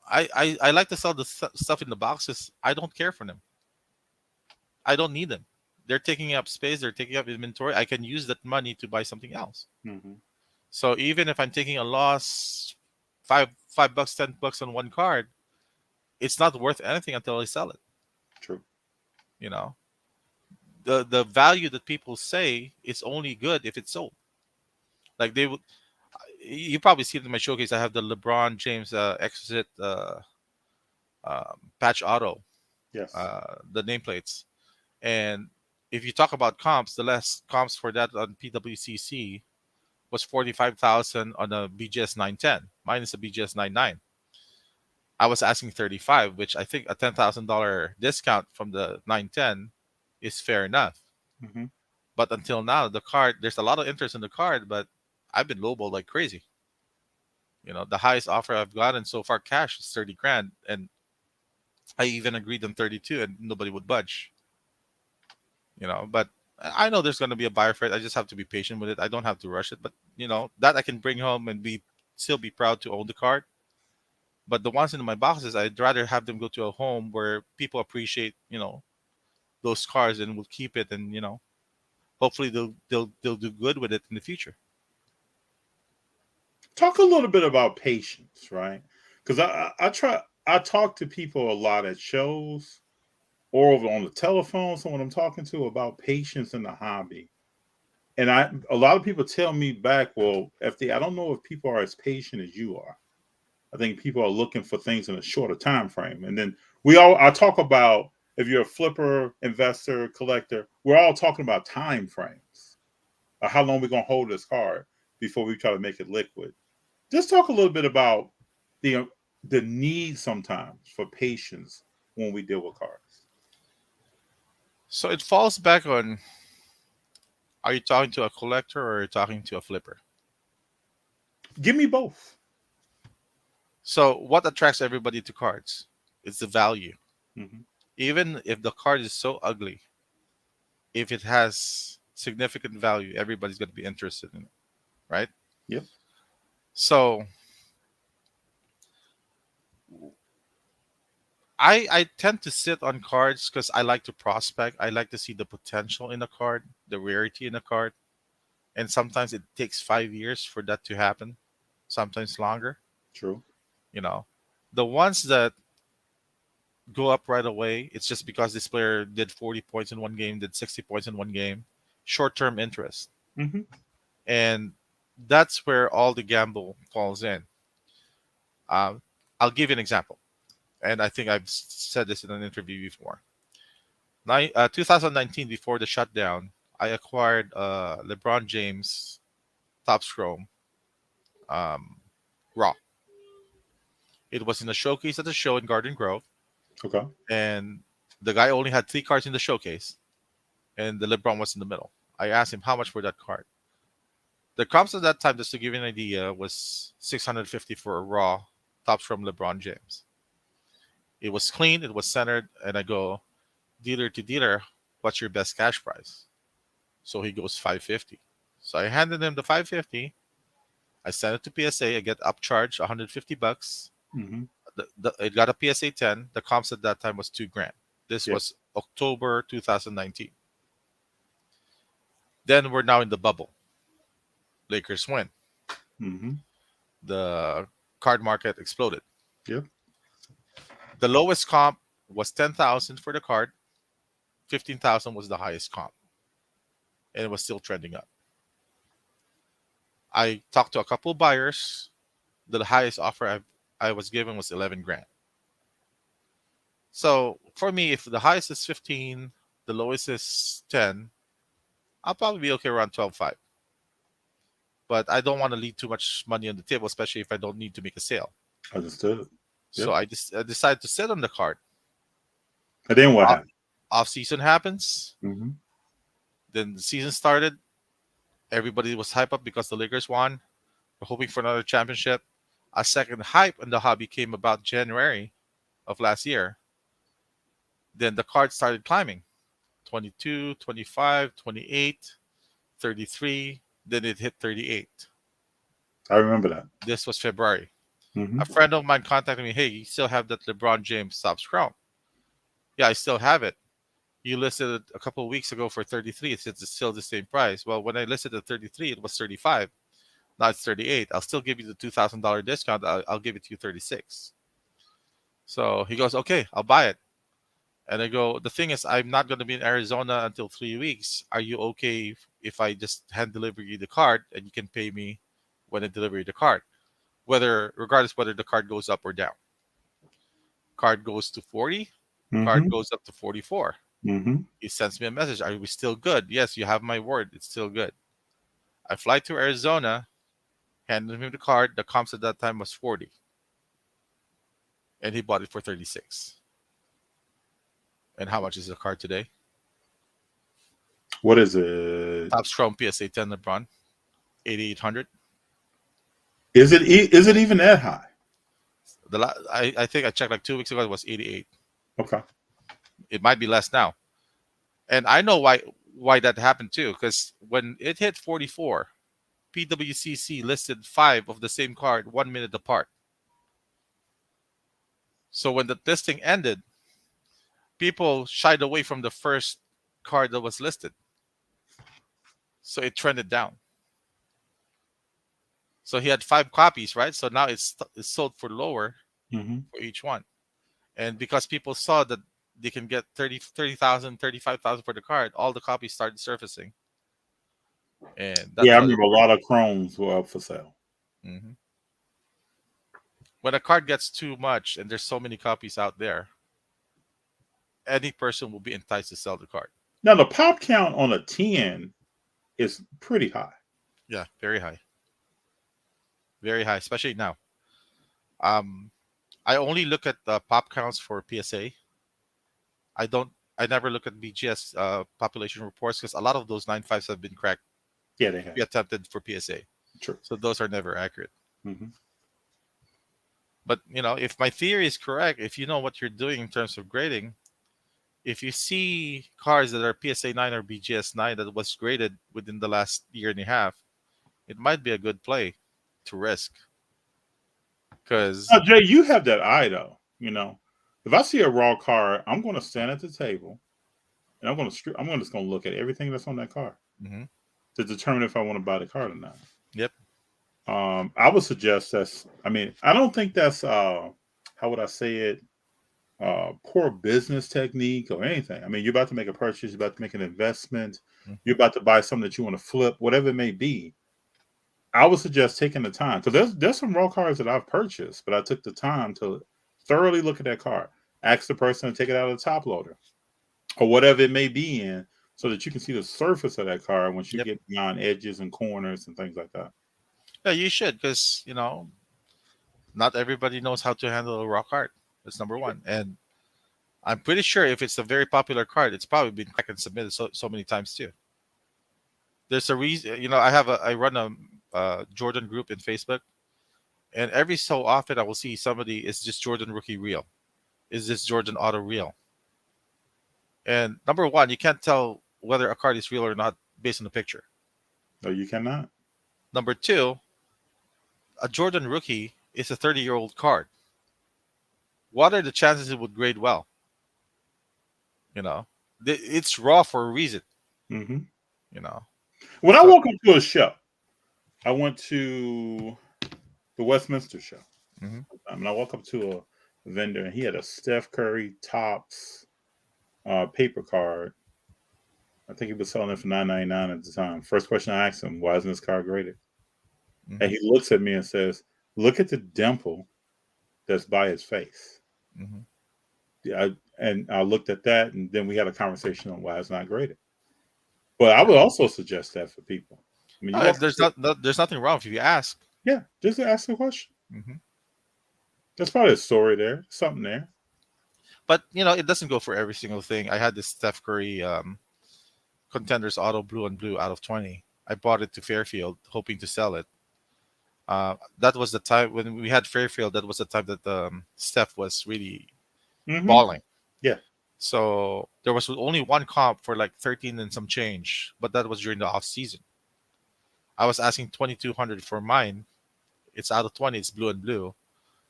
I like to sell the stuff in the boxes. I don't care for them. I don't need them. They're taking up space. They're taking up inventory. I can use that money to buy something else. Mm-hmm. So even if I'm taking a loss, $5, $10 on one card, it's not worth anything until I sell it. True. The value that people say is only good if it's sold. Like they would, you probably see it in my showcase. I have the LeBron James Exquisite patch auto, Yes. the nameplates. And if you talk about comps, the last comps for that on PWCC was 45,000 on a BGS 910. Mine is a BGS 99. I was asking 35, which I think a $10,000 discount from the 910 is fair enough. Mm-hmm. But until now, the card, there's a lot of interest in the card, but I've been lowballed like crazy. The highest offer I've gotten so far cash is 30 grand, and I even agreed on 32, and nobody would budge. But I know there's going to be a buyer for it. I just have to be patient with it. I don't have to rush it, but that I can bring home and still be proud to own the card. But the ones in my boxes, I'd rather have them go to a home where people appreciate, those cards and will keep it, and hopefully they'll do good with it in the future. Talk a little bit about patience, right? Because I talk to people a lot at shows or over on the telephone, someone I'm talking to, about patience in the hobby. And a lot of people tell me back, well, FD, I don't know if people are as patient as you are. I think people are looking for things in a shorter time frame. And then I talk about, if you're a flipper, investor, collector, we're all talking about time frames. How long we're going to hold this card before we try to make it liquid. Just talk a little bit about the need sometimes for patience when we deal with cards. So it falls back on, are you talking to a collector or are you talking to a flipper? Give me both. So what attracts everybody to cards? It's the value. Mm-hmm. Even if the card is so ugly, if it has significant value, everybody's going to be interested in it, right? Yep. So I tend to sit on cards because I like to prospect. I like to see the potential in a card, the rarity in a card. And sometimes it takes 5 years for that to happen, sometimes longer. True. The ones that go up right away, it's just because this player did 40 points in one game, did 60 points in one game, short-term interest. Mm-hmm. And that's where all the gamble falls in. I'll give you an example. And I think I've said this in an interview before. 2019, before the shutdown, I acquired LeBron James Topps Chrome Raw. It was in a showcase at the show in Garden Grove. Okay. And the guy only had 3 cards in the showcase, and the LeBron was in the middle. I asked him how much for that card. The comps at that time, just to give you an idea, was $650 for a raw Topps from LeBron James. It was clean, it was centered, and I go, dealer to dealer, what's your best cash price? So he goes $550. So I handed him the $550. I sent it to PSA. I get upcharged $150. Mm-hmm. It got a PSA 10. The comps at that time was $2,000. This was October 2019. Then we're now in the bubble. Lakers win. Mm-hmm. The card market exploded. Yep. The lowest comp was 10,000 for the card. 15,000 was the highest comp, and it was still trending up. I talked to a couple of buyers. The highest offer I was given was 11 grand. So for me, if the highest is 15, the lowest is 10, I'll probably be okay around 12.5. But I don't want to leave too much money on the table, especially if I don't need to make a sale. Understood. So I decided to sit on the card. And then what happened? Off season happens. Mm-hmm. Then the season started. Everybody was hyped up because the Lakers won. We're hoping for another championship. A second hype in the hobby came about January of last year. Then the card started climbing. 22, 25, 28, 33. Then it hit 38. I remember that. This was February. Hmm. A friend of mine contacted me. Hey, you still have that LeBron James Topps Crown? Yeah, I still have it. You listed it a couple of weeks ago for 33. It's still the same price. Well, when I listed at 33, it was 35. Now it's 38. I'll still give you the $2,000 discount. I'll give it to you 36. So he goes, okay, I'll buy it. And I go, the thing is, I'm not going to be in Arizona until 3 weeks. Are you okay if I just hand deliver you the card and you can pay me when I deliver you the card, regardless whether the card goes up or down? Card goes to 40. Card goes up to 44. Hmm. He sends me a message. Are we still good? Yes, you have my word. It's still good. I fly to Arizona, handed him the card. The comps at that time was 40. And he bought it for 36. And how much is the card today? What is it? Top Chrome PSA 10 LeBron, 8,800. Is it even that high? I think I checked like 2 weeks ago. It was 88. Okay. It might be less now. And I know why that happened too. Because when it hit 44, PWCC listed 5 of the same card 1 minute apart. So when the listing ended, people shied away from the first card that was listed. So it trended down. So he had 5 copies, right? So now it's sold for lower for each one. And because people saw that they can get 30,000, 35,000 for the card, all the copies started surfacing. And that's I remember a lot of Chromes were up for sale. Mm-hmm. When a card gets too much and there's so many copies out there, any person will be enticed to sell the card. Now, the pop count on a 10 is pretty high. Yeah, very high. Very high, especially now. I only look at the pop counts for PSA. I never look at BGS population reports because a lot of those 9.5s have been cracked. Yeah, they have. Be attempted for PSA. True. So those are never accurate. Mm-hmm. But, if my theory is correct, if you know what you're doing in terms of grading, if you see cards that are PSA 9 or BGS 9 that was graded within the last year and a half, it might be a good play to risk. Because Jay, you have that eye though. If I see a raw card, I'm going to stand at the table and I'm just going to look at everything that's on that card to determine if I want to buy the card or not. Yep. I would suggest I don't think that's how would I say it? Poor business technique or anything. You're about to make a purchase, you're about to make an investment, you're about to buy something that you want to flip, whatever it may be. I would suggest taking the time because there's some raw cards that I've purchased, but I took the time to thoroughly look at that card, ask the person to take it out of the top loader or whatever it may be in, so that you can see the surface of that card once you get beyond edges and corners and things like that. Yeah, you should because not everybody knows how to handle a raw card. That's number one, and I'm pretty sure if it's a very popular card, it's probably been cracked and submitted so many times too. There's a reason, I run a Jordan group in Facebook, and every so often I will see somebody, is this Jordan rookie real? Is this Jordan auto real? And number one, you can't tell whether a card is real or not based on the picture. No, you cannot. Number two, a Jordan rookie is a 30-year-old card. What are the chances it would grade well? It's raw for a reason. Mm-hmm. When I walk up to a show, I went to the Westminster show. And I walk up to a vendor, and he had a Steph Curry Topps paper card. I think he was selling it for $9.99 at the time. First question I asked him, why isn't this card graded? And he looks at me and says, look at the dimple that's by his face. Yeah, I looked at that, and then we had a conversation on why it's not graded. But I would also suggest that for people. There's nothing wrong if you ask. Yeah, just ask the question. There's probably a story there, something there. But it doesn't go for every single thing. I had this Steph Curry Contenders Auto Blue and Blue out of 20. I bought it to Fairfield, hoping to sell it. That was the time when we had Fairfield. That was the time that Steph was really balling. Yeah. So there was only one comp for like 13 and some change, but that was during the off season. I was asking 2,200 for mine. It's out of 20. It's blue and blue.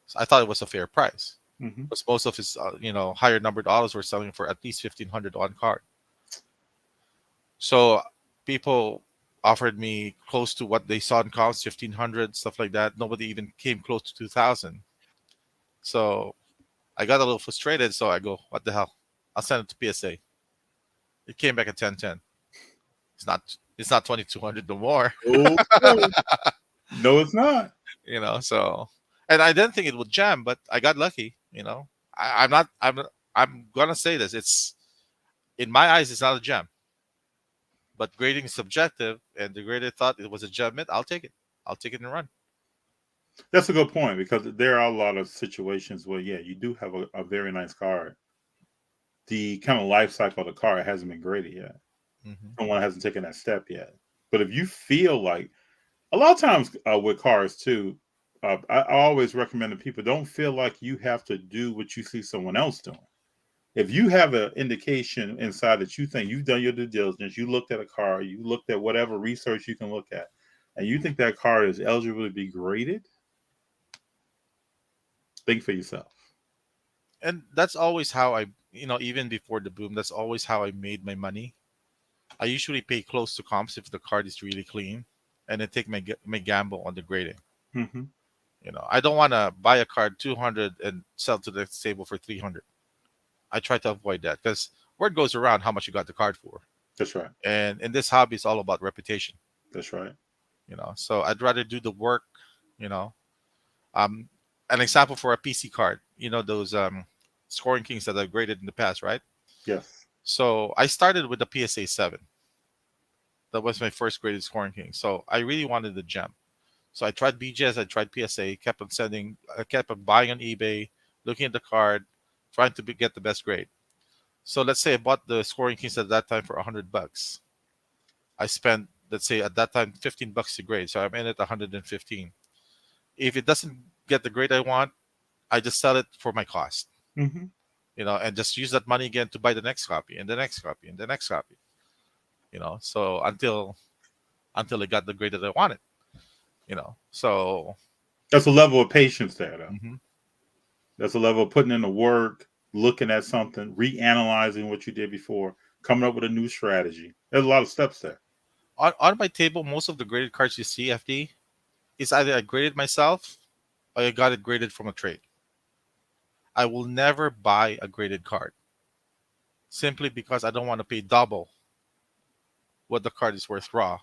So I thought it was a fair price. Mm-hmm. Because most of his, higher numbered autos were selling for at least 1,500 on card. So people offered me close to what they saw in comps, 1,500, stuff like that. Nobody even came close to 2,000. So I got a little frustrated. So I go, what the hell? I'll send it to PSA. It came back at 1010. It's not 2,200 no more. Oh, no, it's not. So, and I didn't think it would jam, but I got lucky. I'm gonna say this. It's, in my eyes, it's not a jam. But grading is subjective, and the grader thought it was a jam. I'll take it. I'll take it and run. That's a good point, because there are a lot of situations where, yeah, you do have a very nice card. The kind of life cycle of the card hasn't been graded yet. Mm-hmm. Someone hasn't taken that step yet. But if you feel like, a lot of times with cars too, I always recommend to people, don't feel like you have to do what you see someone else doing. If you have an indication inside that you think you've done your due diligence, you looked at a car, you looked at whatever research you can look at, and you think that car is eligible to be graded, think for yourself. And that's always how I, even before the boom, that's always how I made my money. I usually pay close to comps if the card is really clean, and then take my gamble on the grading. Mm-hmm. I don't want to buy a card 200 and sell to the table for 300. I try to avoid that, because word goes around how much you got the card for. That's right. And in this hobby, it's all about reputation. That's right. So I'd rather do the work. An example for a PC card, those scoring kings that I've graded in the past, right? Yes. So I started with the PSA 7. That was my first graded scoring king. So I really wanted the gem. So I tried BGS, I tried PSA, I kept on buying on eBay, looking at the card, trying to get the best grade. So let's say I bought the scoring kings at that time for $100. I spent, let's say at that time, $15 to grade. So I'm in at 115. If it doesn't get the grade I want, I just sell it for my cost. Mm-hmm. And just use that money again to buy the next copy and the next copy and the next copy. So until I got the grade that I wanted. So that's a level of patience there, though. Mm-hmm. That's a level of putting in the work, looking at something, reanalyzing what you did before, coming up with a new strategy. There's a lot of steps there. On my table, most of the graded cards you see, FD, is either I graded myself or I got it graded from a trade. I will never buy a graded card, simply because I don't want to pay double what the card is worth raw.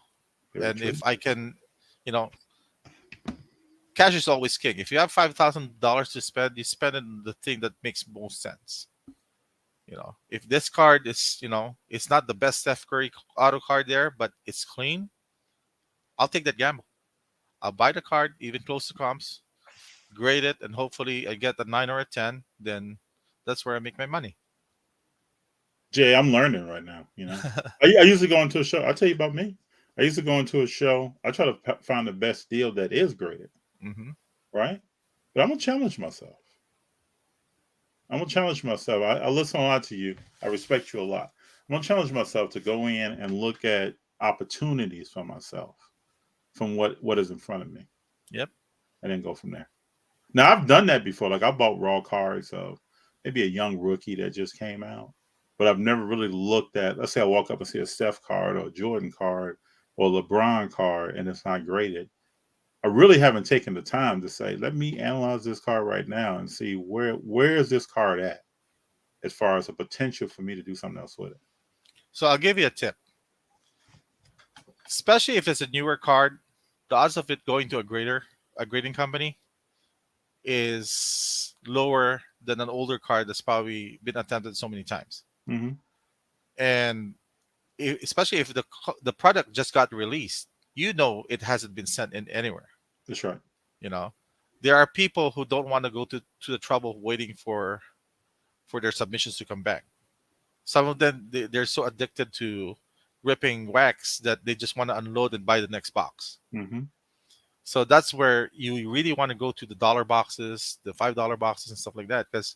Very and true. If I can, cash is always king. If you have $5,000 to spend, you spend it on the thing that makes most sense. If this card is, it's not the best Steph Curry auto card there, but it's clean, I'll take that gamble. I'll buy the card, even close to comps, grade it, and hopefully I get a 9 or a 10. Then that's where I make my money. Jay, I'm learning right now. I used to go into a show. I'll tell you about me. I used to go into a show. I try to find the best deal that is graded. Mm-hmm. Right? But I'm going to challenge myself. I listen a lot to you. I respect you a lot. I'm going to challenge myself to go in and look at opportunities for myself from what is in front of me. Yep. And then go from there. Now, I've done that before. Like, I bought raw cards of maybe a young rookie that just came out. But I've never really looked at, let's say I walk up and see a Steph card or a Jordan card or a LeBron card and it's not graded. I really haven't taken the time to say, let me analyze this card right now and see where is this card at as far as a potential for me to do something else with it. So I'll give you a tip. Especially if it's a newer card, the odds of it going to a grading company is lower than an older card that's probably been attempted so many times. Mm-hmm. And especially if the product just got released, it hasn't been sent in anywhere. That's right. There are people who don't want to go to the trouble waiting for their submissions to come back. Some of them, they're so addicted to ripping wax that they just want to unload and buy the next box. Mm-hmm. So that's where you really want to go to the dollar boxes, the $5 boxes and stuff like that, because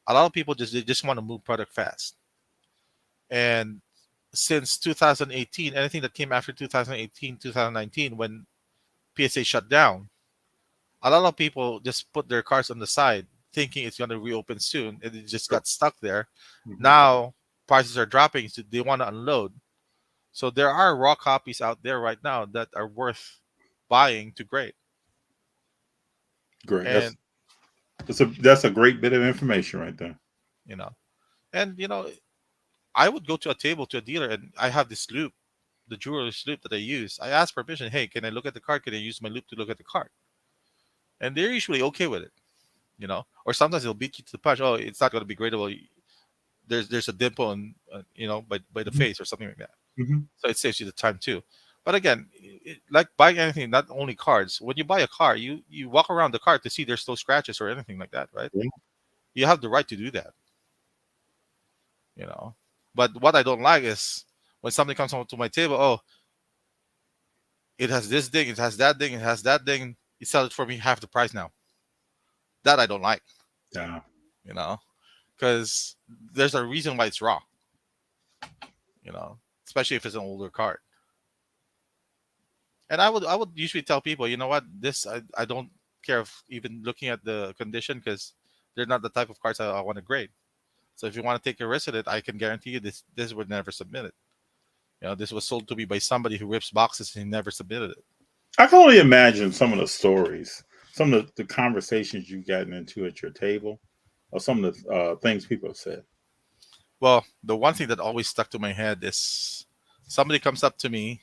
A lot of people they just want to move product fast. And since 2018, anything that came after 2018, 2019, when PSA shut down, a lot of people just put their cars on the side, thinking it's going to reopen soon, and it just got stuck there. Now prices are dropping, so they want to unload. So there are raw copies out there right now that are worth buying to grade. Great. And That's a great bit of information right there. you know, and I would go to a table to a dealer, and I have this loop, the jeweler's loop that I use. I ask permission. Hey, can I look at the card? Can I use my loop to look at the card? And they're usually okay with it. Or sometimes they'll beat you to the punch. Oh, it's not going to be gradable. There's a dimple in by the face or something like that. So it saves you the time too. But again, like buying anything, not only cards. When you buy a car, you walk around the car to see there's no scratches or anything like that, right? Yeah. You have the right to do that. But what I don't like is when something comes onto my table. Oh, it has this thing, it has that thing, it has that thing. You sell it for me half the price now. That I don't like. Yeah. Because there's a reason why it's raw. Especially if it's an older card. And I would usually tell people, you know what, this I don't care if even looking at the condition, because they're not the type of cards I want to grade. So if you want to take a risk at it, I can guarantee you this would never submit it. This was sold to me by somebody who rips boxes and he never submitted it. I can only imagine some of the stories, some of the conversations you've gotten into at your table, or some of the things people have said. Well, the one thing that always stuck to my head is somebody comes up to me.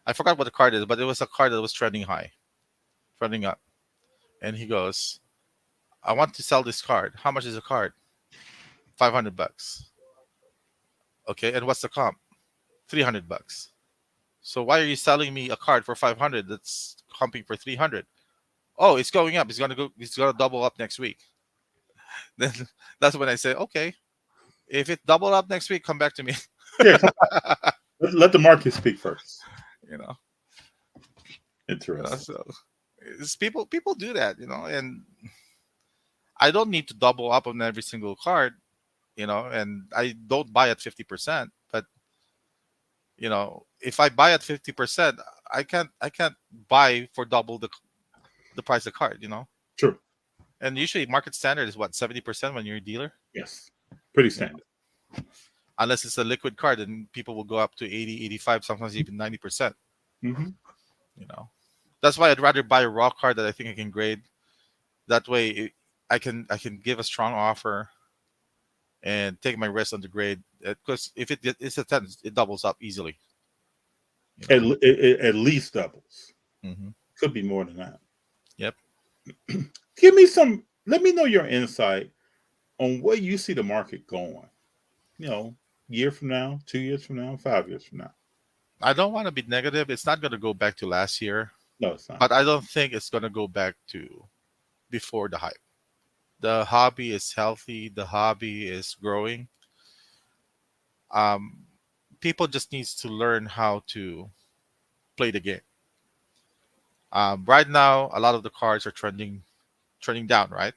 I forgot what the card is, but it was a card that was trending up. And he goes, I want to sell this card. How much is the card? $500. Okay, and what's the comp? $300. So why are you selling me a card for 500 that's comping for 300? Oh, it's going up. It's gonna double up next week. Then that's when I say, okay, if it double up next week, come back to me. Yeah, let the market speak first. Interesting. So it's people do that, and I don't need to double up on every single card, and I don't buy at 50%. But if I buy at 50%, I can't buy for double the price of the card. True. And usually market standard is what, 70% when you're a dealer. Yes, pretty standard. Unless it's a liquid card, then people will go up to 80, 85, sometimes even 90%. That's why I'd rather buy a raw card that I think I can grade. That way, I can give a strong offer and take my risk on the grade. Because if it's a 10, it doubles up easily. At least doubles. Could be more than that. Yep. Let me know your insight on where you see the market going. Year from now, 2 years from now, 5 years from now. I don't want to be negative. It's not going to go back to last year. No, it's not. But I don't think it's going to go back to before the hype. The hobby is healthy. The hobby is growing. People just needs to learn how to play the game. Right now, a lot of the cards are trending down, right?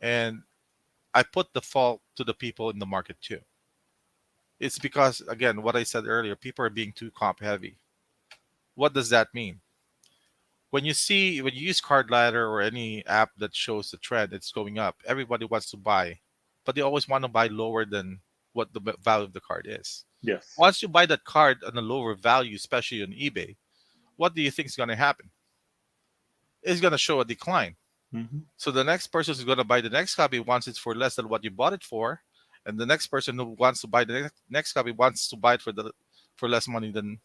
And I put the fault to the people in the market too. It's because, again, what I said earlier, people are being too comp heavy. What does that mean? When you use Card Ladder or any app that shows the trend, it's going up. Everybody wants to buy, but they always want to buy lower than what the value of the card is. Yes. Once you buy that card on a lower value, especially on eBay, what do you think is going to happen? It's going to show a decline. So the next person who's going to buy the next copy wants it for less than what you bought it for, and the next person who wants to buy the next copy wants to buy it for less money than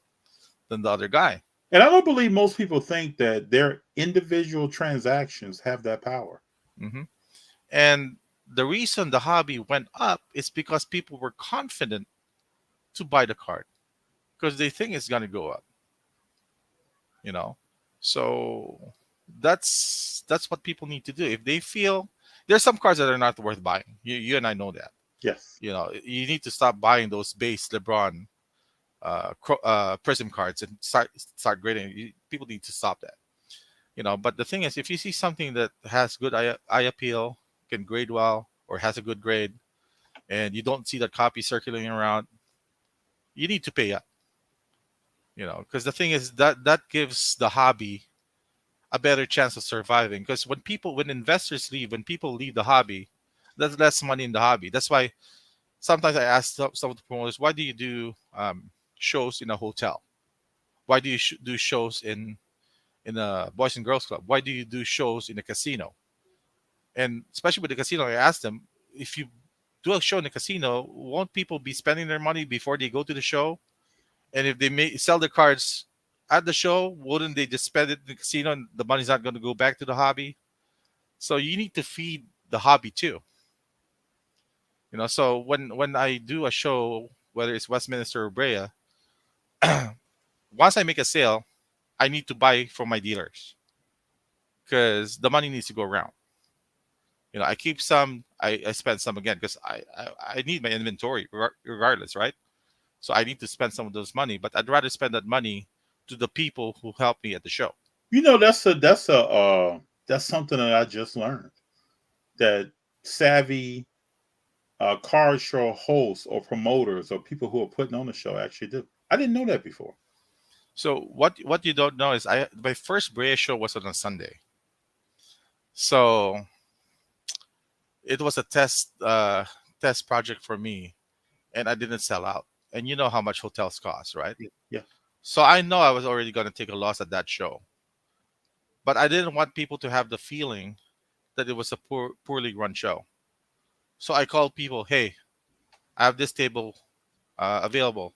the other guy. And I don't believe most people think that their individual transactions have that power. And the reason the hobby went up is because people were confident to buy the card because they think it's going to go up. So that's what people need to do. If they feel there's some cards that are not worth buying, you and I know that. Yes. You need to stop buying those base LeBron prism cards and start grading. People need to stop that. But the thing is, if you see something that has good eye appeal, can grade well, or has a good grade, and you don't see that copy circulating around, you need to pay up. Because the thing is that gives the hobby a better chance of surviving. Because when investors leave, when people leave the hobby, there's less money in the hobby. That's why sometimes I ask some of the promoters, why do you do shows in a hotel? Why do you do shows in a boys and girls club? Why do you do shows in a casino? And especially with the casino, I asked them, if you do a show in a casino, won't people be spending their money before they go to the show? And if they sell their cards at the show, wouldn't they just spend it in the casino and the money's not going to go back to the hobby? So you need to feed the hobby too. So when I do a show, whether it's Westminster or Brea, once I make a sale, I need to buy from my dealers because the money needs to go around. I keep some, I spend some again because I need my inventory regardless, right? So I need to spend some of those money, but I'd rather spend that money to the people who help me at the show. That's something that I just learned, that savvy card show hosts or promoters or people who are putting on the show actually do. I didn't know that before. So what you don't know is my first Brea show was on a Sunday. So it was a test project for me, and I didn't sell out. And you know how much hotels cost, right? Yeah. So I know I was already going to take a loss at that show. But I didn't want people to have the feeling that it was a poorly run show. So I called people, hey, I have this table available.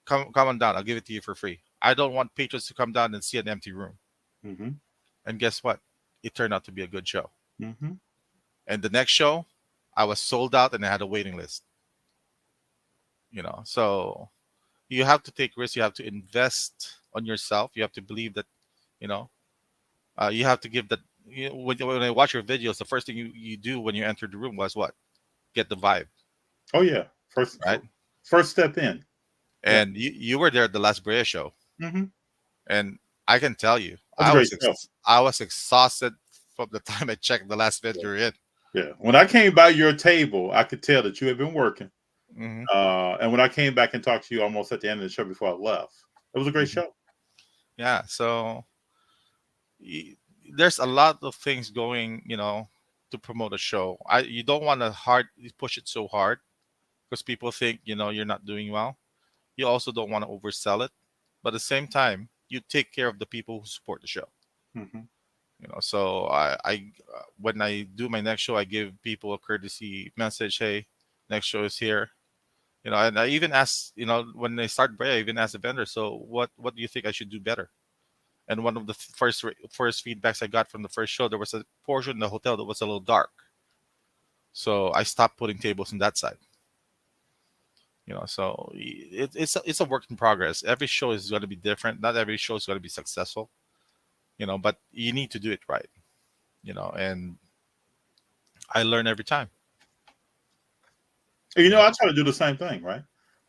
Come on down. I'll give it to you for free. I don't want patrons to come down and see an empty room. Mm-hmm. And guess what? It turned out to be a good show. Mm-hmm. And the next show, I was sold out and I had a waiting list. So you have to take risks. You have to invest on yourself. You have to believe that, you have to give that. When I watch your videos, the first thing you do when you enter the room was what? Get the vibe. Oh yeah, first step in. And you were there at the last Brea show, mm-hmm. And I can tell you, I was exhausted from the time I checked the last vendor in. Yeah, when I came by your table, I could tell that you had been working. Mm-hmm. And when I came back and talked to you almost at the end of the show before I left, it was a great show. Yeah, so there's a lot of things going, to promote a show. You don't want to push it so hard because people think, you're not doing well. You also don't want to oversell it, but at the same time, you take care of the people who support the show. Mm-hmm. So I when I do my next show, I give people a courtesy message. Hey, next show is here. And I even ask, when they start Brea, I even ask the vendor, so what do you think I should do better? And one of the first feedbacks I got from the first show, there was a portion in the hotel that was a little dark. So I stopped putting tables on that side. So it's a work in progress. Every show is going to be different. Not every show is going to be successful. But you need to do it right. And I learn every time. I try to do the same thing, right?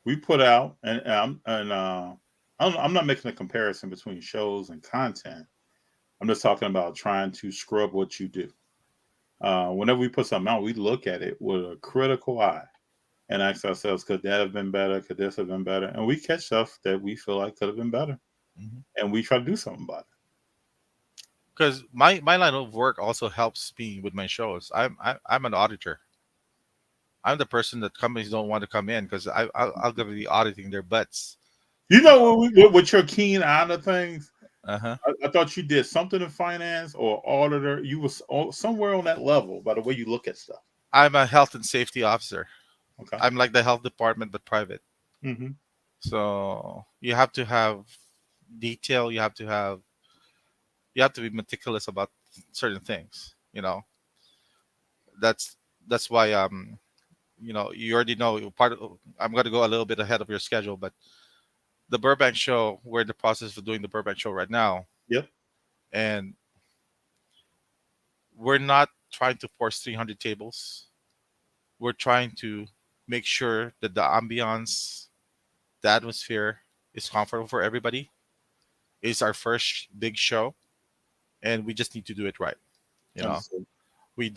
We put out, and I'm not making a comparison between shows and content. I'm just talking about trying to scrub what you do. Whenever we put something out, we look at it with a critical eye and ask ourselves, could that have been better? Could this have been better? And we catch stuff that we feel like could have been better. Mm-hmm. And we try to do something about it. Because my line of work also helps me with my shows. I'm an auditor. I'm the person that companies don't want to come in because I'll go be auditing their butts. With your keen eye to things, uh-huh. I thought you did something in finance or auditor. You were somewhere on that level by the way you look at stuff. I'm a health and safety officer. Okay. I'm like the health department, but private. Mm-hmm. So you have to have detail. You have to be meticulous about certain things. That's why you already know I'm going to go a little bit ahead of your schedule, but the Burbank show, we're in the process of doing the Burbank show right now. Yep. And we're not trying to force 300 tables. We're trying to make sure that the ambiance, the atmosphere is comfortable for everybody. It's our first big show, and we just need to do it right. We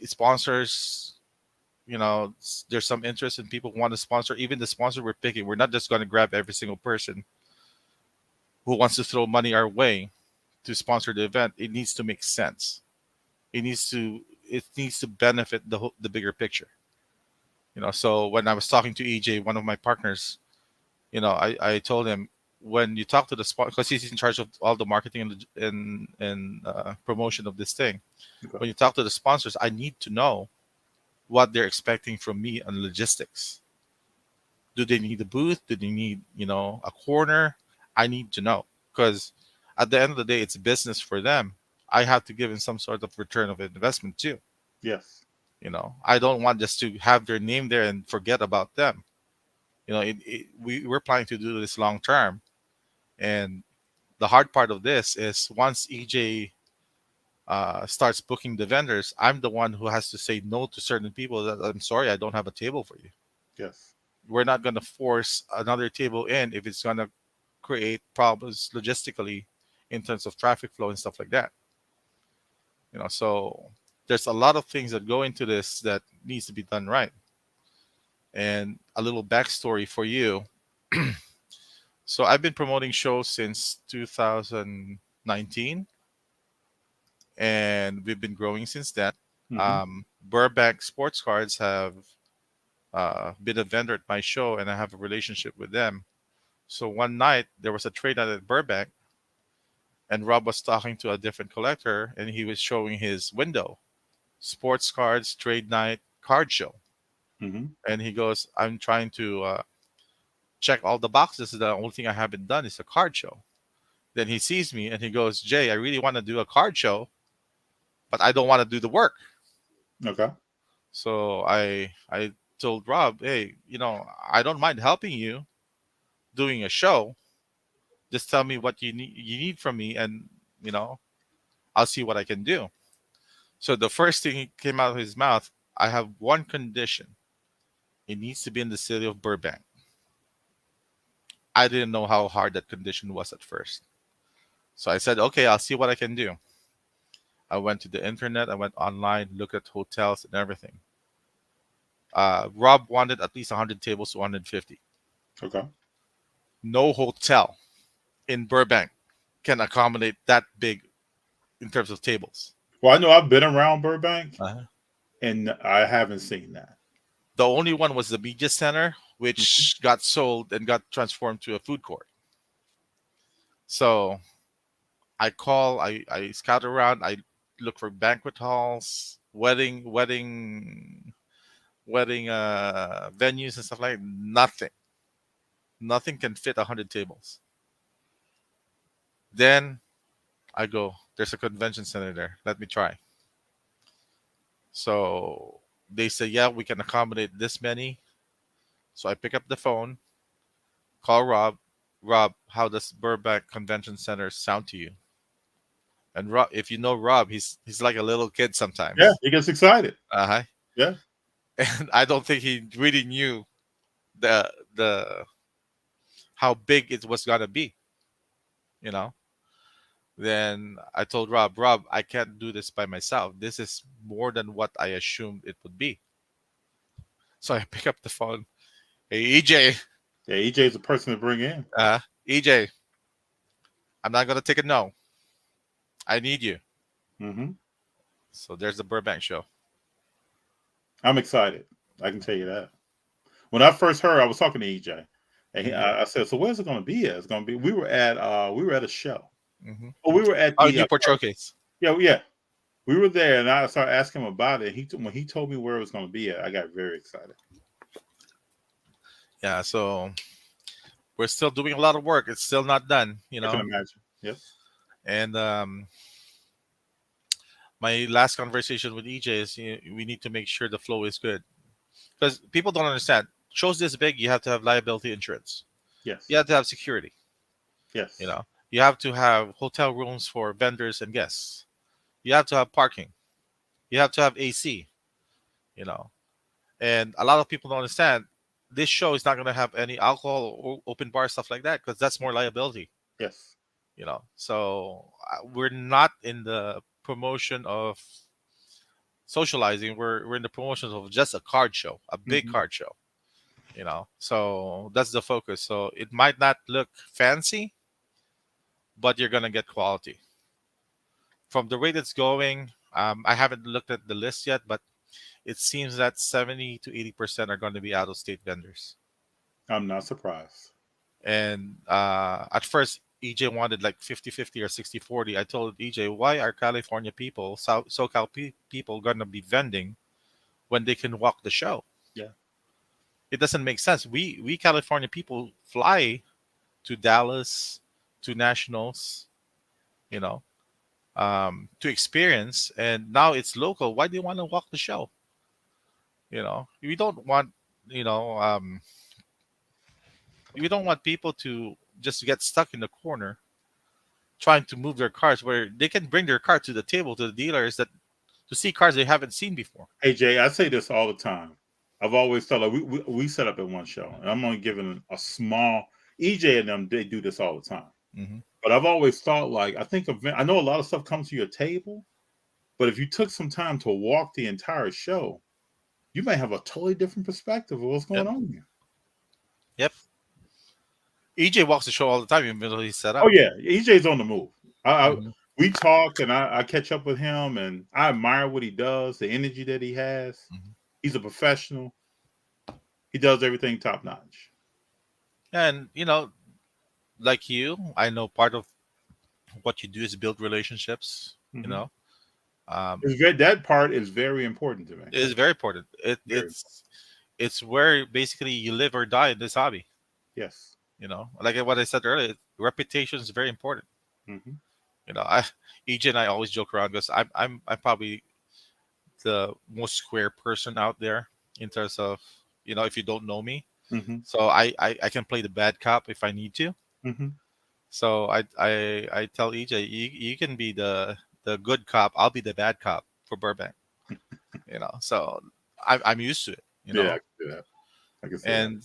sponsors, there's some interest in people who want to sponsor. Even the sponsor we're picking, we're not just going to grab every single person who wants to throw money our way to sponsor the event. It needs to make sense. It needs to benefit the bigger picture. So when I was talking to EJ, one of my partners, I told him, when you talk to the sponsor, because he's in charge of all the marketing and promotion of this thing. Okay. When you talk to the sponsors, I need to know what they're expecting from me on logistics. Do they need a booth? Do they need, a corner? I need to know, because at the end of the day, it's business for them. I have to give them some sort of return of investment too. Yes. I don't want just to have their name there and forget about them. We're planning to do this long term, and the hard part of this is once EJ starts booking the vendors, I'm the one who has to say no to certain people. That I'm sorry, I don't have a table for you. Yes. We're not going to force another table in if it's going to create problems logistically in terms of traffic flow and stuff like that. So there's a lot of things that go into this that needs to be done right. And a little backstory for you. So I've been promoting shows since 2019, and we've been growing since then. Burbank Sports Cards have been a vendor at my show, and I have a relationship with them. So one night there was a trade night at Burbank, and Rob was talking to a different collector, and he was showing his window, sports cards trade night card show. And he goes, I'm trying to check all the boxes. The only thing I haven't done is a card show. Then he sees me and he goes, Jay, I really want to do a card show, but I don't want to do the work. Okay. So I told Rob, hey, I don't mind helping you doing a show. Just tell me what you need from me, and I'll see what I can do. So the first thing he came out of his mouth, I have one condition. It needs to be in the city of Burbank. I didn't know how hard that condition was at first. So I said, okay, I'll see what I can do. I went to the internet. I went online, looked at hotels and everything. Rob wanted at least 100 tables to 150. Okay. No hotel in Burbank can accommodate that big in terms of tables. Well, I know I've been around Burbank, Uh-huh. and I haven't seen that. The only one was the media center, which got sold and got transformed to a food court. So I scout around, I look for banquet halls, wedding venues and stuff like that. Nothing can fit 100 tables. Then I go, there's a convention center there. Let me try. So they say, yeah, we can accommodate this many. So I pick up the phone, call Rob. Rob, how does Burbank Convention Center sound to you? And Rob, if you know Rob, he's like a little kid sometimes. Yeah, he gets excited. Uh-huh. Yeah. And I don't think he really knew the how big it was gonna be. Then I told Rob, I can't do this by myself. This is more than what I assumed it would be. So I pick up the phone. Hey, EJ. Yeah, EJ's a person to bring in. EJ, I'm not going to take a no. I need you. So there's the Burbank show. I'm excited. I can tell you that. When I first heard, I was talking to EJ, and I said, "So where's it going to be at? It's going to be." We were at a show. Oh, we were at the Newport Showcase. Yeah. We were there, and I started asking him about it. When he told me where it was going to be at, I got very excited. Yeah, so we're still doing a lot of work. It's still not done, I can imagine. Yep. And my last conversation with EJ is we need to make sure the flow is good, because people don't understand. Shows this big, you have to have liability insurance. Yes. You have to have security. Yes. You have to have hotel rooms for vendors and guests. You have to have parking. You have to have AC. And a lot of people don't understand. This show is not going to have any alcohol or open bar stuff like that, because that's more liability. Yes. So we're not in the promotion of socializing. We're in the promotions of just a card show, a big Mhm. card show. So that's the focus. So it might not look fancy, but you're gonna get quality from the rate it's going. I haven't looked at the list yet, but it seems that 70 to 80% are going to be out of state vendors. I'm not surprised. And at first, EJ wanted like 50-50 or 60-40. I told EJ, why are California people, SoCal people, going to be vending when they can walk the show? Yeah. It doesn't make sense. We California people fly to Dallas, to nationals, you know, to experience, and now it's local. Why do you want to walk the show? We don't want, you know, we don't want people to just get stuck in the corner trying to move their cars where they can bring their car to the table to the dealers that to see cars they haven't seen before. Hey Jay, I say this all the time. I've always thought like we set up at one show, and I'm only giving a small. EJ and them, they do this all the time. Hmm. But I've always thought like I know a lot of stuff comes to your table, but if you took some time to walk the entire show, you may have a totally different perspective of what's going Yep. on here. Yep. EJ walks the show all the time, even though he's set up. Oh yeah, EJ's on the move. Mhm. We talk, and I catch up with him, and I admire what he does, the energy that he has. Mhm. He's a professional. He does everything top notch. And like you, I know part of what you do is build relationships. Mhm. Um, That part is very important to me. it is very important. Very. It's where basically you live or die in this hobby. Yes. Like what I said earlier, reputation is very important. Hmm. I EJ and I always joke around because I'm probably the most square person out there in terms of if you don't know me. Hmm. So I can play the bad cop if I need to. Hmm. So I tell EJ, you can be the good cop. I'll be the bad cop for Burbank. So I'm used to it. Yeah, I can do that. I can see that. And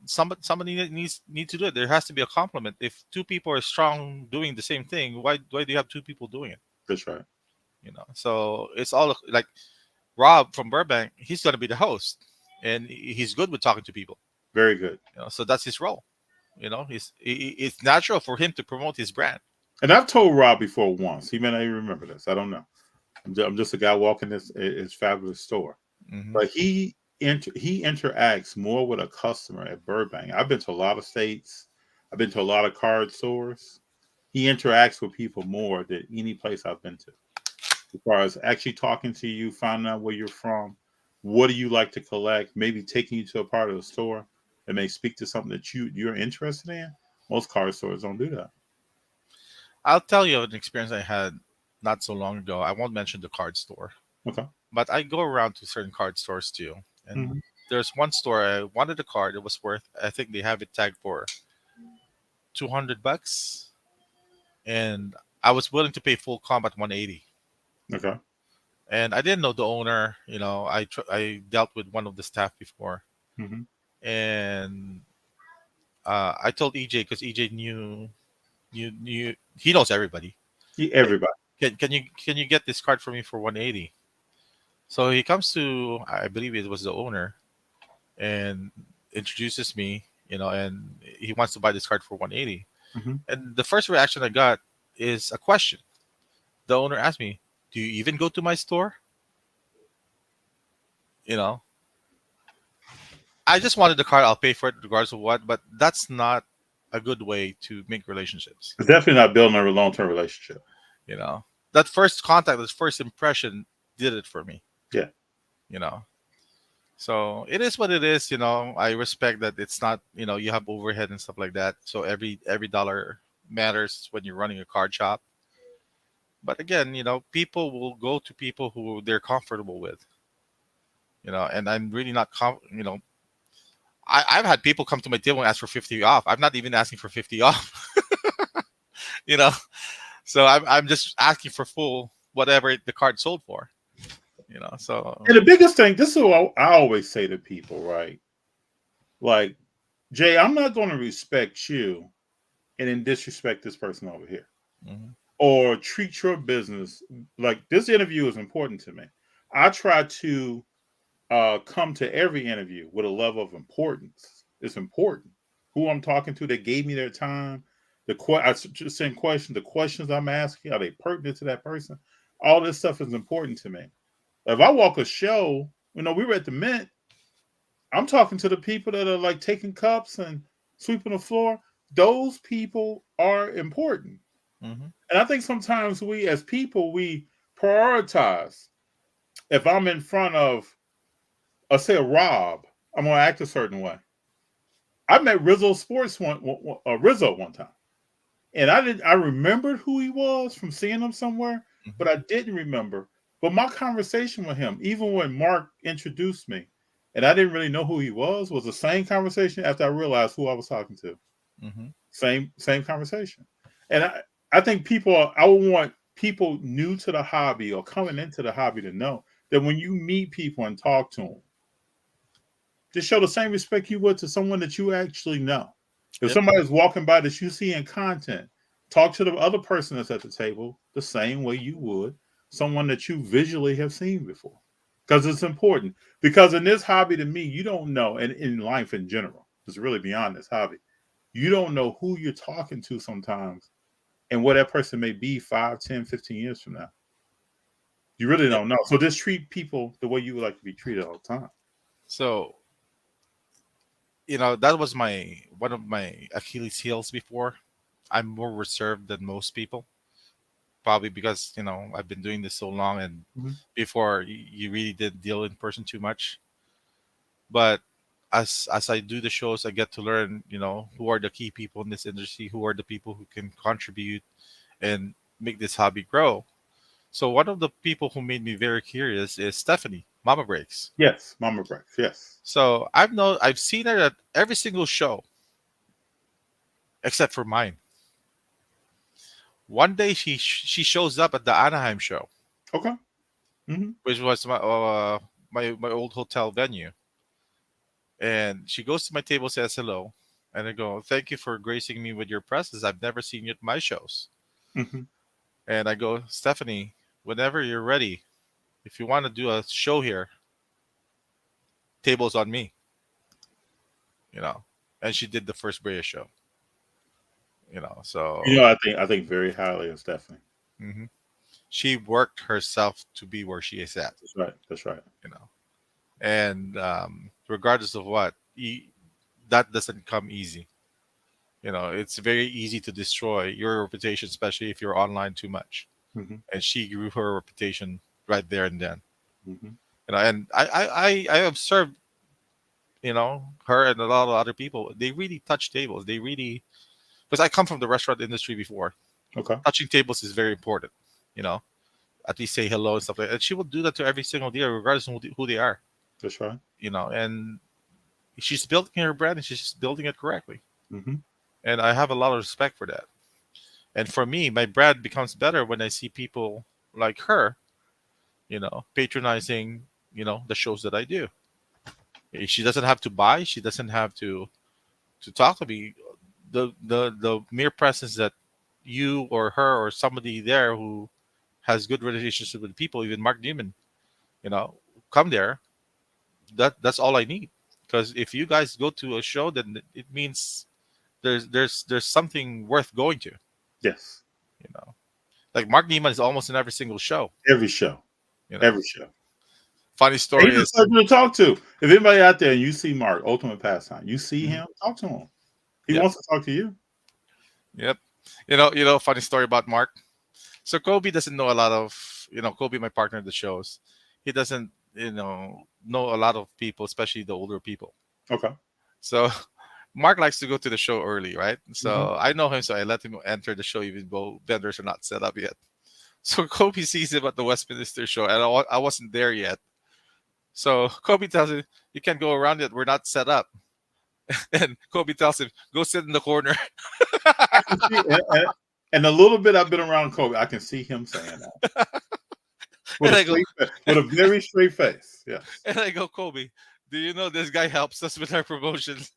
somebody needs to do it. There has to be a compliment. If two people are strong doing the same thing, why do you have two people doing it? That's right. So it's all like Rob from Burbank. He's going to be the host, and he's good with talking to people. Very good. So that's his role. It's natural for him to promote his brand. And I've told Rob before once. He may not even remember this. I don't know. I'm just a guy walking his fabulous store. Mhm. But he interacts more with a customer at Burbank. I've been to a lot of states. I've been to a lot of card stores. He interacts with people more than any place I've been to. As far as actually talking to you, finding out where you're from, what do you like to collect, maybe taking you to a part of the store that may speak to something that you're interested in. Most card stores don't do that. I'll tell you an experience I had not so long ago. I won't mention the card store, Okay. but I go around to certain card stores too. And Mhm. there's one store I wanted a card. It was worth, I think they have it tagged for $200, and I was willing to pay full comp at 180. Okay. And I didn't know the owner. I dealt with one of the staff before, Hmm. and I told EJ because EJ knew he knows everybody. Everybody. Can you get this card for me for 180? So he comes to, I believe it was the owner, and introduces me, and he wants to buy this card for 180. Hmm. And the first reaction I got is a question. The owner asked me, "Do you even go to my store?" You know, I just wanted the card. I'll pay for it regardless of what. But that's not a good way to make relationships. It's definitely not building a long-term relationship. That first contact, that first impression, did it for me. Yeah. So it is what it is. I respect that it's not. You have overhead and stuff like that. So every dollar matters when you're running a card shop. But again, people will go to people who they're comfortable with. And I'm really not I've had people come to my table and ask for 50 off. I'm not even asking for 50 off. you know, so I'm just asking for full whatever the card sold for. So And the biggest thing, this is what I always say to people, right? Like, Jay, I'm not going to respect you and then disrespect this person over here, mhm. or treat your business like this interview is important to me. I try to come to every interview with a level of importance. It's important who I'm talking to. They gave me their time. I just send questions. The questions I'm asking, are they pertinent to that person? All this stuff is important to me. If I walk a show, we were at the Mint. I'm talking to the people that are like taking cups and sweeping the floor. Those people are important. Mm-hmm. And I think sometimes we as people, we prioritize. If I'm in front of, let's say, a Rob, I'm going to act a certain way. I met Rizzo Rizzo one time. And I remembered who he was from seeing him somewhere, but I didn't remember. But my conversation with him, even when Mark introduced me, and I didn't really know who he was the same conversation after I realized who I was talking to. Mm-hmm. Same conversation. And I think I would want people new to the hobby or coming into the hobby to know that when you meet people and talk to them, just show the same respect you would to someone that you actually know. If somebody's walking by that you see in content, talk to the other person that's at the table the same way you would someone that you visually have seen before. Because it's important. Because in this hobby, to me, you don't know, and in life in general, it's really beyond this hobby. You don't know who you're talking to sometimes and where that person may be 5, 10, 15 years from now. You really don't know. So just treat people the way you would like to be treated all the time. So, that was one of my Achilles heels before. I'm more reserved than most people, probably because I've been doing this so long, and before you really didn't deal in person too much. But as I do the shows, I get to learn, who are the key people in this industry, who are the people who can contribute and make this hobby grow. So one of the people who made me very curious is Stephanie, Mama Breaks. Yes, Mama Breaks. Yes. So I've seen her at every single show except for mine. One day she shows up at the Anaheim show. Okay. Which was my old hotel venue. And she goes to my table, says hello, and I go, "Thank you for gracing me with your presence. I've never seen you at my shows." And I go, "Stephanie, whenever you're ready, if you want to do a show here, table's on me." And she did the first Brea show. So I think very highly of Stephanie. she worked herself to be where she is at. That's right. And regardless of what, that doesn't come easy. It's very easy to destroy your reputation, especially if you're online too much. And she grew her reputation right there and then. And I observed, her and a lot of other people. They really touch tables. They really, because I come from the restaurant industry before. Okay. Touching tables is very important. At least say hello and stuff like that. And she will do that to every single dealer, regardless of who they are. That's right. And she's building her brand, and she's building it correctly. And I have a lot of respect for that. And for me, my brand becomes better when I see people like her, patronizing, the shows that I do. She doesn't have to buy. She doesn't have to talk to me. The mere presence that you or her or somebody there who has good relationships with people, even Mark Newman, come there. That's all I need. Because if you guys go to a show, then it means there's something worth going to. Yes. Like Mark Neiman is almost in every single show. Every show. Every show. Funny story is to talk to. If anybody out there and you see Mark, Ultimate Pastime, you see him, talk to him. He wants to talk to you. Yep. Funny story about Mark. So Kobe doesn't know a lot of, Kobe, my partner at the shows. He doesn't, know a lot of people, especially the older people. Okay. So Mark likes to go to the show early, right? So I know him, so I let him enter the show even though vendors are not set up yet. So Kobe sees him at the Westminster show, and I wasn't there yet. So Kobe tells him, "You can't go around yet. We're not set up." And Kobe tells him, "Go sit in the corner." And a little bit I've been around Kobe, I can see him saying that. With a very straight face. Yes. And I go, "Kobe, do you know this guy helps us with our promotions?"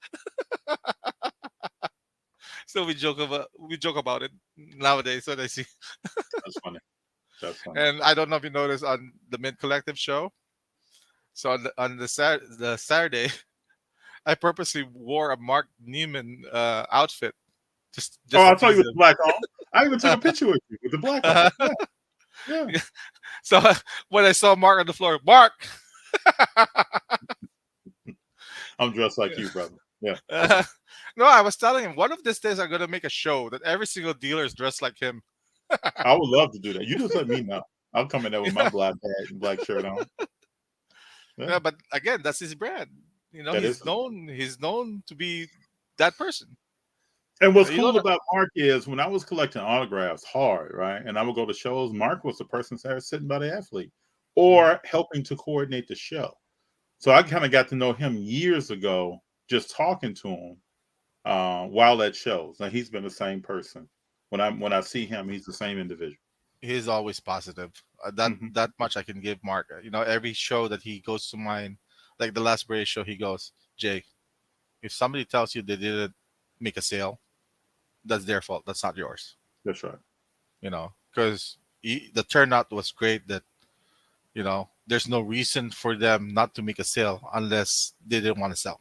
So we joke about it nowadays when I see. That's funny. And I don't know if you noticed on the Mid Collective show. So the Saturday, I purposely wore a Mark Neiman outfit Oh, just to I saw you tease with the black on. I even took a picture with you with the black on. him. Yeah. So when I saw Mark on the floor, Mark. I'm dressed like you, brother. Yeah. No, I was telling him one of these days I'm gonna make a show that every single dealer is dressed like him. I would love to do that. You just let me know. I'll come in there with my black hat and black shirt on. Yeah, but again, that's his brand. That He's is. known. He's known to be that person. And what's You cool don't. about Mark is when I was collecting autographs hard, right? And I would go to shows, Mark was the person sitting by the athlete or helping to coordinate the show. So I kind of got to know him years ago, just talking to him while at shows. And he's been the same person. When I see him, he's the same individual. He's always positive. That much I can give Mark. Every show that he goes to mine, like the last British show, he goes, Jay, if somebody tells you they didn't make a sale, that's their fault. That's not yours. That's right. Because the turnout was great. That there's no reason for them not to make a sale unless they didn't want to sell.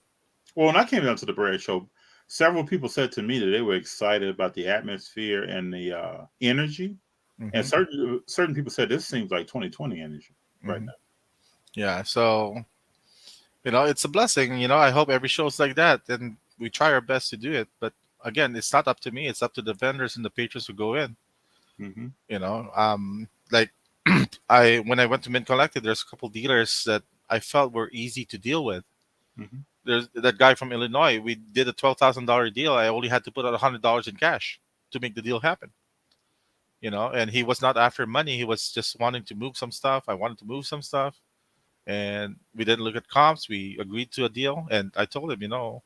Well, when I came down to the Brad show, several people said to me that they were excited about the atmosphere and the energy. And certain people said this seems like 2020 energy right now. Yeah, so it's a blessing. I hope every show is like that, and we try our best to do it. But again, it's not up to me. It's up to the vendors and the patrons who go in. Like when I went to Mint Collected, there's a couple dealers that I felt were easy to deal with. There's that guy from Illinois. We did a $12,000 deal. I only had to put out $100 in cash to make the deal happen. And he was not after money. He was just wanting to move some stuff. I wanted to move some stuff, and we didn't look at comps. We agreed to a deal, and I told him, are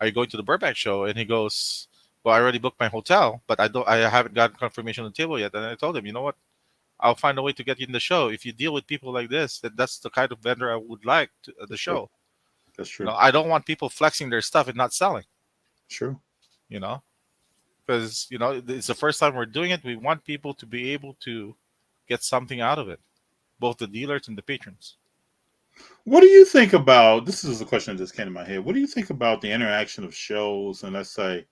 you going to the Burbank show? And he goes, well, I already booked my hotel, but I haven't gotten confirmation on the table yet. And I told him, you know what? I'll find a way to get you in the show. If you deal with people like this, that's the kind of vendor I would like to the show. That's true. I don't want people flexing their stuff and not selling. True. Because it's the first time we're doing it. We want people to be able to get something out of it, both the dealers and the patrons. What do you think about, this is a question that just came to my head, what do you think about the interaction of shows and, let's say,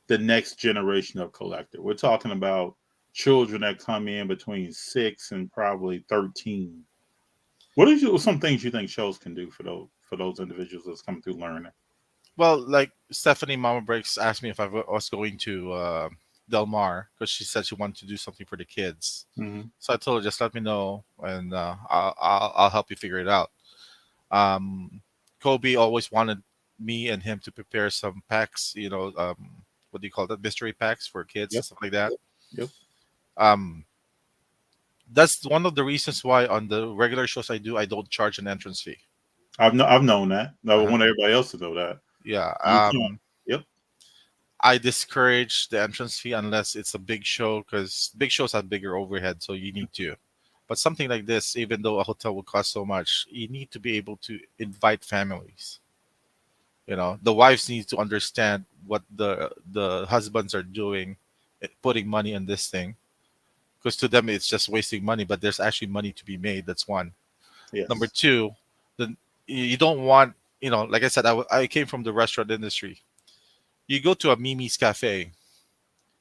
the next generation of collector? We're talking about children that come in between 6 and probably 13. What are some things you think shows can do for those individuals that's coming through learning? Well, like Stephanie Mama Breaks asked me if I was going to Del Mar, because she said she wanted to do something for the kids. So I told her, just let me know, and I'll help you figure it out. Kobe always wanted me and him to prepare some packs, what do you call that? Mystery packs for kids and stuff like that. Yep. That's one of the reasons why on the regular shows I do, I don't charge an entrance fee. I've known that. I want everybody else to know that. Yeah. Yep. I discourage the entrance fee unless it's a big show, because big shows have bigger overhead, so you need to. But something like this, even though a hotel will cost so much, you need to be able to invite families. The wives need to understand what the husbands are doing, putting money in this thing, because to them it's just wasting money, but there's actually money to be made. That's one. Yes. Number two, you don't want, like I said, I came from the restaurant industry. You go to a Mimi's Cafe,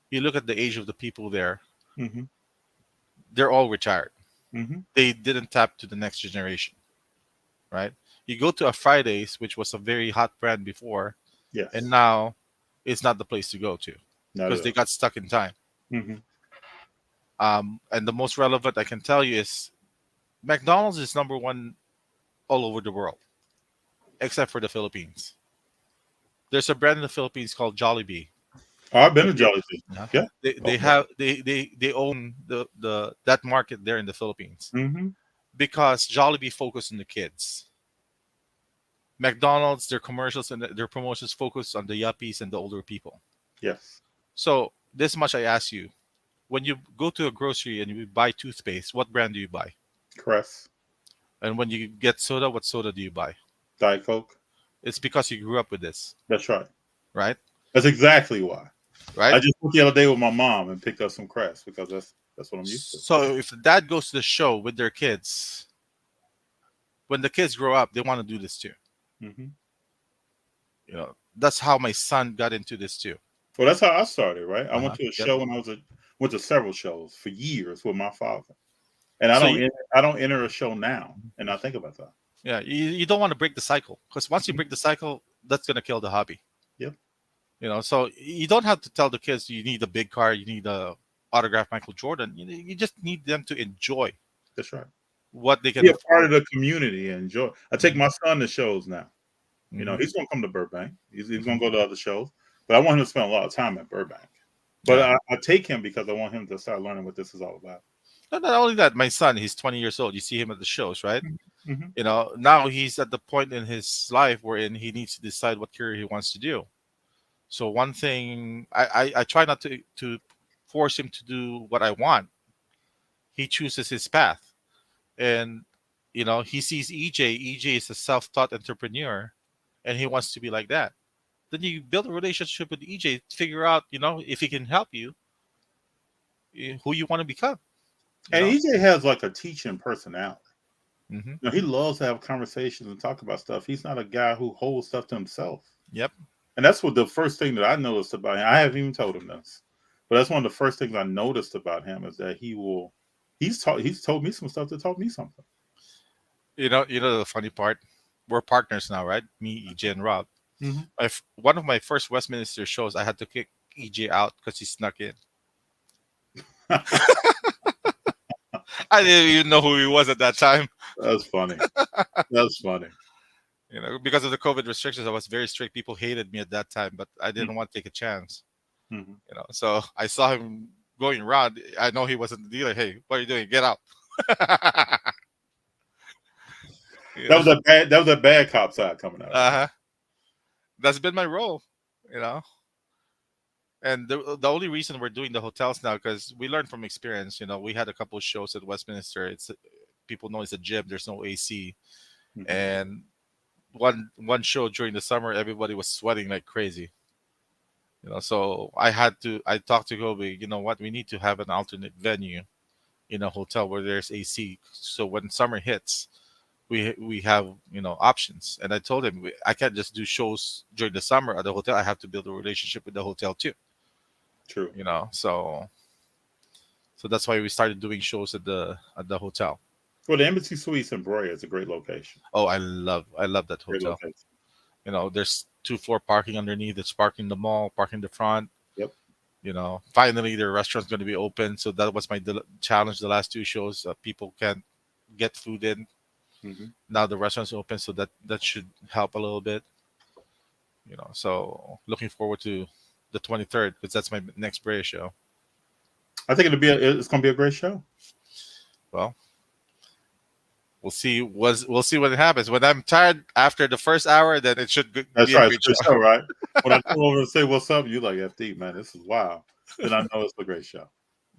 you look at the age of the people there. They're all retired. They didn't tap to the next generation, right? You go to a Fridays, which was a very hot brand before, and now it's not the place to go to because they got stuck in time. And the most relevant I can tell you is McDonald's is number one all over the world, except for the Philippines. There's a brand in the Philippines called Jollibee. I've been to Jollibee. Yeah. They own that market there in the Philippines because Jollibee focused on the kids. McDonald's, their commercials and their promotions focus on the yuppies and the older people. Yes. So this much I ask you: when you go to a grocery and you buy toothpaste, what brand do you buy? Crest. And when you get soda, what soda do you buy? Diet Coke. It's because you grew up with this. That's right. Right? That's exactly why. Right? I just went the other day with my mom and picked up some Crest because That's what I'm used to. So if the dad goes to the show with their kids, when the kids grow up, they want to do this too. Mm-hmm. You know, that's how my son got into this too. Well, that's how I started, right? I went Uh-huh. to a Yep. show when went to several shows for years with my father, and So I don't enter a show now, and I think about that. yeah, you don't want to break the cycle, because once you break the cycle, that's gonna kill the hobby. Yep. You know, so you don't have to tell the kids you need a big car, you need a autograph Michael Jordan. You just need them to enjoy That's right. what they can Be a part afford. of the community and enjoy. I take my son to shows now. You know, Mhm. he's going to come to Burbank. He's going to go to other shows, but I want him to spend a lot of time at Burbank. But Yeah. I take him because I want him to start learning what this is all about. Not only that, my son, he's 20 years old. You see him at the shows, right? Mm-hmm. You know, now he's at the point in his life wherein he needs to decide what career he wants to do. So one thing I try not to force him to do what I want. He chooses his path. And you know, he sees EJ. EJ is a self-taught entrepreneur, and he wants to be like that. Then you build a relationship with EJ, figure out, you know, if he can help you, who you want to become. You And know? EJ has like a teaching personality. Mm-hmm. You know, he loves to have conversations and talk about stuff. He's not a guy who holds stuff to himself. Yep. And that's what the first thing that I noticed about him. I haven't even told him this, but that's one of the first things I noticed about him is that he's told me some stuff to taught me something. You know the funny part. We're partners now, right? Me, EJ, and Rob. Mm-hmm. One of my first Westminster shows, I had to kick EJ out because he snuck in. I didn't even know who he was at that time. That's funny. That's funny. You know, because of the COVID restrictions, I was very strict. People hated me at that time, but I didn't want to take a chance. Mm-hmm. You know, so I saw him going around. I know he wasn't the dealer. Hey, what are you doing? Get out! That was a bad cop side coming out. Uh-huh. That's been my role, you know. And the only reason we're doing the hotels now, because we learned from experience. You know, we had a couple of shows at Westminster. It's people know it's a gym. There's no AC, Mm-hmm. and one show during the summer, everybody was sweating like crazy. You know, so I talked to Kobe. You know what? We need to have an alternate venue in a hotel where there's AC. So when summer hits, we have, you know, options. And I told him I can't just do shows during the summer at the hotel. I have to build a relationship with the hotel too. True. You know, so that's why we started doing shows at the hotel. Well, the Embassy Suites in Brea is a great location. Oh, I love that Great hotel. location. You know, there's 2-floor parking underneath. It's parking the mall, parking the front. Yep. You know, finally their restaurant's going to be open. So that was my challenge the last two shows. People can't get food in. Mm-hmm. Now the restaurant's open, so that should help a little bit. You know, so looking forward to the 23rd because that's my next Brea show. I think it's going to be a great show. Well, we'll see. We'll see what happens. When I'm tired after the first hour, then it should be That's a right. great It's a good show, right? When I come over and say what's up, you're like, FD, man, this is wild. Then I know it's a great show.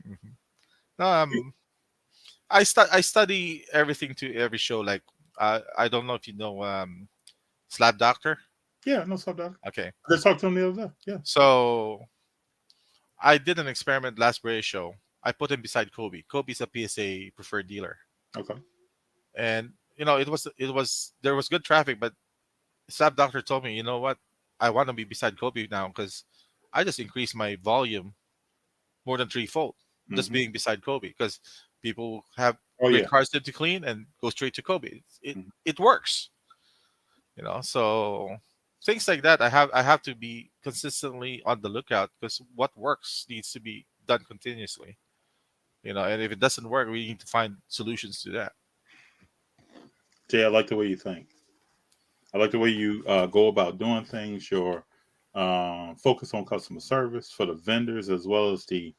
Mm-hmm. I study everything to every show. Like I don't know if you know Slab Doctor. Yeah, no stuff, Doc. Okay. I just talked to him the other day. Yeah. So I did an experiment last Brea show. I put him beside Kobe. Kobe's a PSA preferred dealer. Okay. And you know, there was good traffic, but Slab Doctor told me, you know what? I want to be beside Kobe now because I just increased my volume more than threefold just being beside Kobe because people have great cars to clean and go straight to Kobe. It works, you know. So things like that, I have to be consistently on the lookout because what works needs to be done continuously, you know. And if it doesn't work, we need to find solutions to that. Jay, I like the way you think. I like the way you go about doing things. Your focus on customer service for the vendors as well as the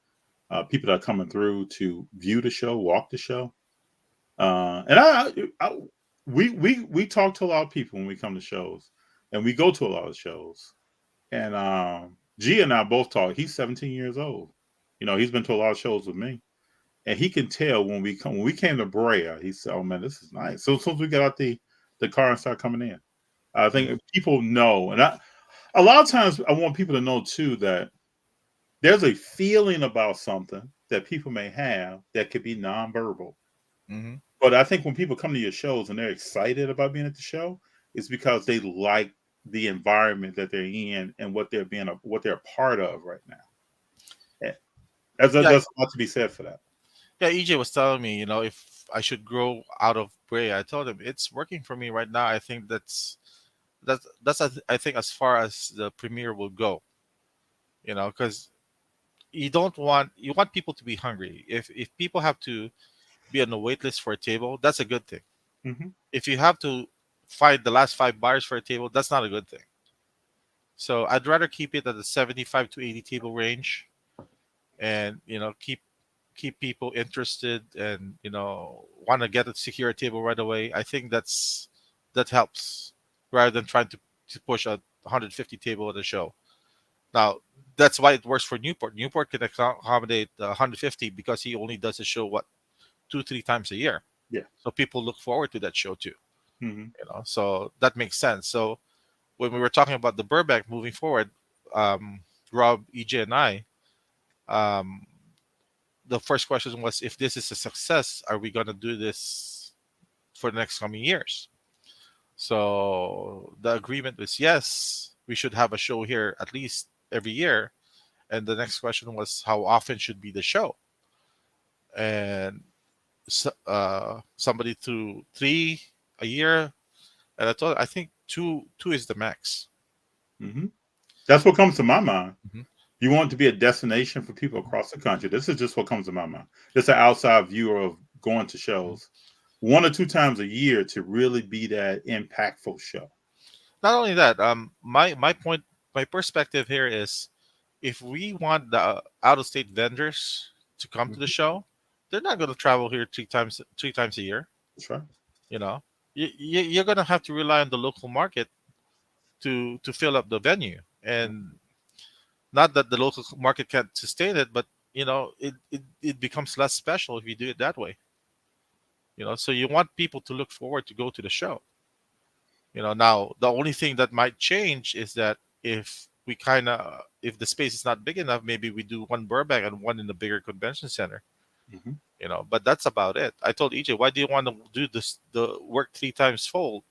people that are coming through to view the show, walk the show. And we talk to a lot of people when we come to shows, and we go to a lot of shows. And G and I both talk. He's 17 years old. You know, he's been to a lot of shows with me, and he can tell when we came to Brea. He said, "Oh man, this is nice." So as soon as we got out the car and start coming in, I think people know. And a lot of times I want people to know too that there's a feeling about something that people may have that could be nonverbal. Mhm. But I think when people come to your shows and they're excited about being at the show, it's because they like the environment that they're in and what they're a part of right now. And Yeah, that's a lot to be said for that. yeah. EJ was telling me, if I should grow out of Bray. I told him it's working for me right now. I think that's I think as far as the premiere will go. Because you want people to be hungry. If people have to be on the wait list for a table, that's a good thing. Hmm. If you have to fight the last five buyers for a table, that's not a good thing. So I'd rather keep it at the 75 to 80 table range, and keep people interested, and want to get a secure a table right away. I think that helps, rather than trying to push a 150 table at a show. Now that's why it works for Newport. Newport can accommodate 150 because he only does a show, what, 2-3 times a year. Yeah. So people look forward to that show too. Hmm. So that makes sense. So when we were talking about the Burbank moving forward, Rob, EJ, and I, um, the first question was, if this is a success, are we going to do this for the next coming years? So the agreement was yes, we should have a show here at least every year. And the next question was, how often should be the show? And somebody threw 3 a year, and I think two is the max. Hmm. That's what comes to my mind. Mhm. You want it to be a destination for people across the country. This is just what comes to my mind. It's an outside view of going to shows 1 or 2 times a year to really be that impactful show. Not only that, my perspective here is, if we want the out of state vendors to come to the Mhm. show, they're not going to travel here three times a year. That's right. You know, you're going to have to rely on the local market to fill up the venue, and not that the local market can't sustain it, but it becomes less special if you do it that way. So you want people to look forward to go to the show. Now the only thing that might change is that if the space is not big enough, maybe we do one Burbank and one in the bigger convention center. Hmm. But that's about it. I told EJ, why do you want to do the work 3 times fold,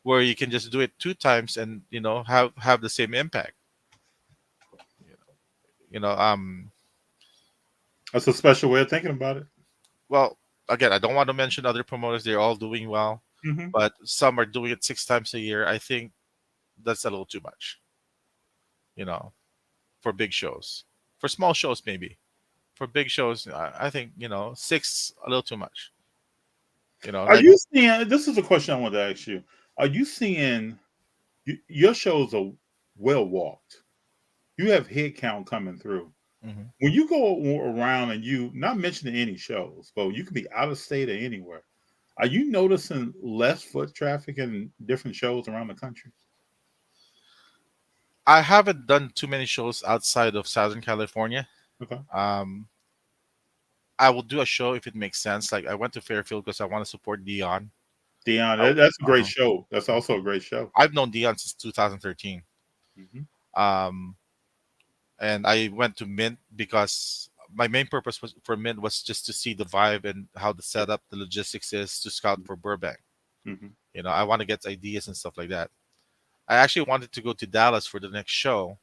where you can just do it 2 times and have the same impact? you know um That's a special way of thinking about it. well, again, I don't want to mention other promoters. They're all doing well, Hmm. but some are doing it 6 times a year. I think that's a little too much, you know, for big shows. For small shows, maybe. For big shows, I think, six a little too much. Are Like, you seeing? This is a question I want to ask you. Are you seeing your shows are well walked? You have head count coming through. mhm. When you go around and you not mentioning any shows, but you could be out of state or anywhere. Are you noticing less foot traffic in different shows around the country? I haven't done too many shows outside of Southern California. Okay. Um, I will do a show if it makes sense. Like, I went to Fairfield because I want to support Dion. Dion, Oh, that's a great uh-huh. show. That's also a great show. I've known Dion since 2013. Hmm. Um, and I went to Mint because my main purpose for Mint was just to see the vibe and how the setup, the logistics is to scout for Burbank. Hmm. I want to get ideas and stuff like that. I actually wanted to go to Dallas for the next show,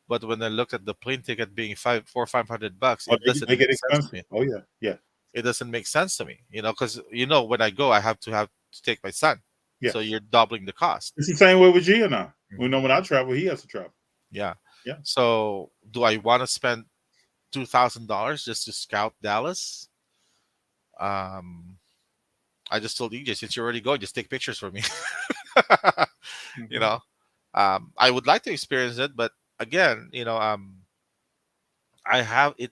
but when I looked at the plane ticket being $500, Oh, it doesn't they make get sense to expensive. me. Oh yeah, yeah, It doesn't make sense to me, because when I go, I have to take my son, yeah. so you're doubling the cost. It's the same way with Gia now. We Mhm. know when I travel, he has to travel. Yeah. Yeah. So do I want to spend $2,000 just to scout Dallas? Um, I just told EJ, since you're already going, just take pictures for me. you Hmm. know, I would like to experience it, but again, it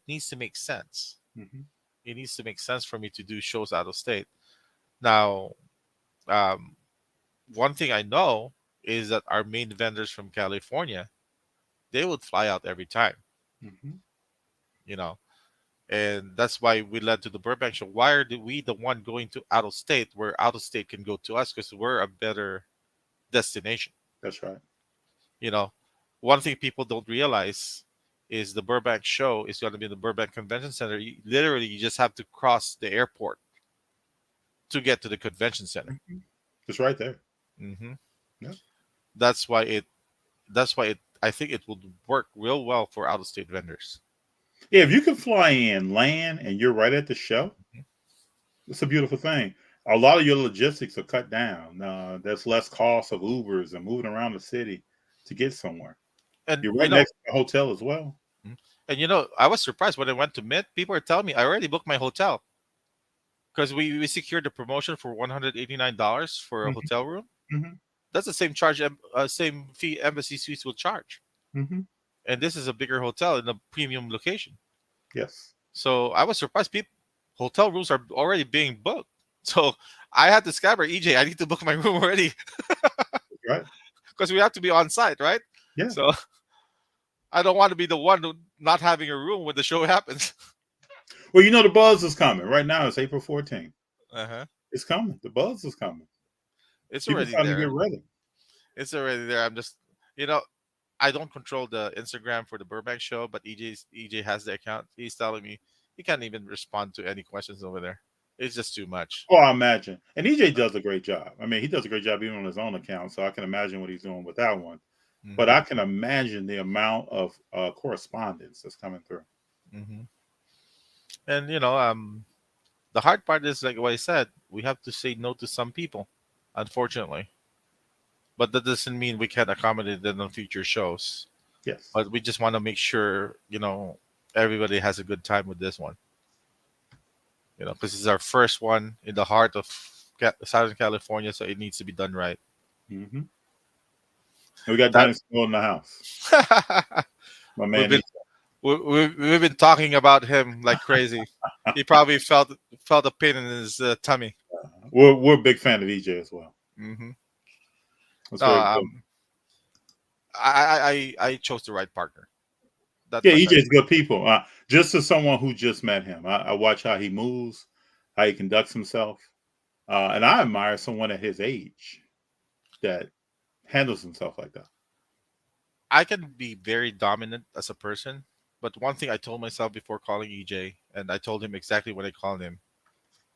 needs to make sense. Hmm. It needs to make sense for me to do shows out of state. Now, um, one thing I know is that our main vendors from California, they would fly out every time, Hmm. you know, and that's why we led to the Burbank show. Why are we the one going to out of state where out of state can go to us, because we're a better destination? That's right. You know, one thing people don't realize is the Burbank show is going to be in the Burbank Convention Center. You just have to cross the airport to get to the convention center. It's right there. Hmm Yeah. That's why it. That's why it. I think it will work real well for out of state vendors. Yeah, if you can fly in, land, and you're right at the show, Mhm. it's a beautiful thing. A lot of your logistics are cut down. There's less cost of Ubers and moving around the city to get somewhere. And You're right next to the hotel as well. Mhm. and I was surprised when I went to Mint. People are telling me I already booked my hotel because we secured the promotion for $189 for a Hmm. hotel room. Hmm. That's the same same fee Embassy Suites will charge. Hmm. And this is a bigger hotel in a premium location. Yes. So I was surprised. People, hotel rooms are already being booked. So I had to scammer EJ. I need to book my room already Right. because we have to be on site, right? Yeah. So I don't want to be the one not having a room when the show happens. Well, the buzz is coming. Right now, it's April 14th. Uh-huh. It's coming. The buzz is coming. It's People already trying to there. get ready. It's already there. I'm just, I don't control the Instagram for the Burbank show, but EJ has the account. He's telling me he can't even respond to any questions over there. It's just too much. Oh, I imagine. And EJ does a great job. I mean, he does a great job even on his own account, so I can imagine what he's doing with that one. But Mhm. I can imagine the amount of correspondence that's coming through. Mhm. And the hard part is like what I said. We have to say no to some people, unfortunately. But that doesn't mean we can't accommodate them on future shows. Yes. But we just want to make sure everybody has a good time with this one. Because it's our first one in the heart of Southern California, so it needs to be done right. Mm-hmm. We got That Johnny Snow in the house. My we've man. been we've been talking about him like crazy. He probably felt a pain in his tummy. We're a big fan of EJ as well. Hmm That's No, very good. I chose the right partner. That Yeah, much I EJ's good people. Just as someone who just met him, I watch how he moves, how he conducts himself, and I admire someone at his age that handles himself like that. I can be very dominant as a person, but one thing I told myself before calling EJ, and I told him exactly when I called him,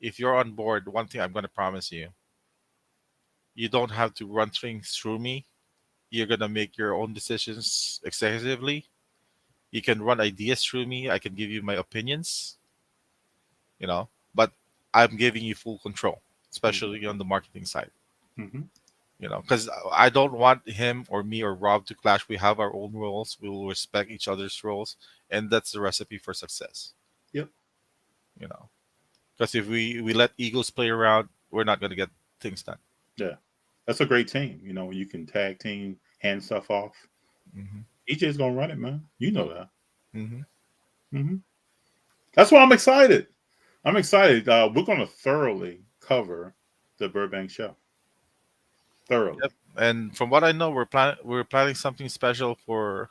if you're on board, one thing I'm going to promise you, you don't have to run things through me. You're going to make your own decisions executively. You can run ideas through me. I can give you my opinions, but I'm giving you full control, especially on the marketing side. Mm-hmm. Because I don't want him or me or Rob to clash. We have our own roles. We will respect each other's roles, and that's the recipe for success. Yep. Because if we let egos play around, we're not going to get things done. Yeah, that's a great team. You can tag team, hand stuff off. Hmm EJ's gonna run it, man. You know that. hmm Mm-hmm. That's why I'm excited. I'm excited. We're gonna thoroughly cover the Burbank show. Thoroughly. Yep. And from what I know, we're planning something special for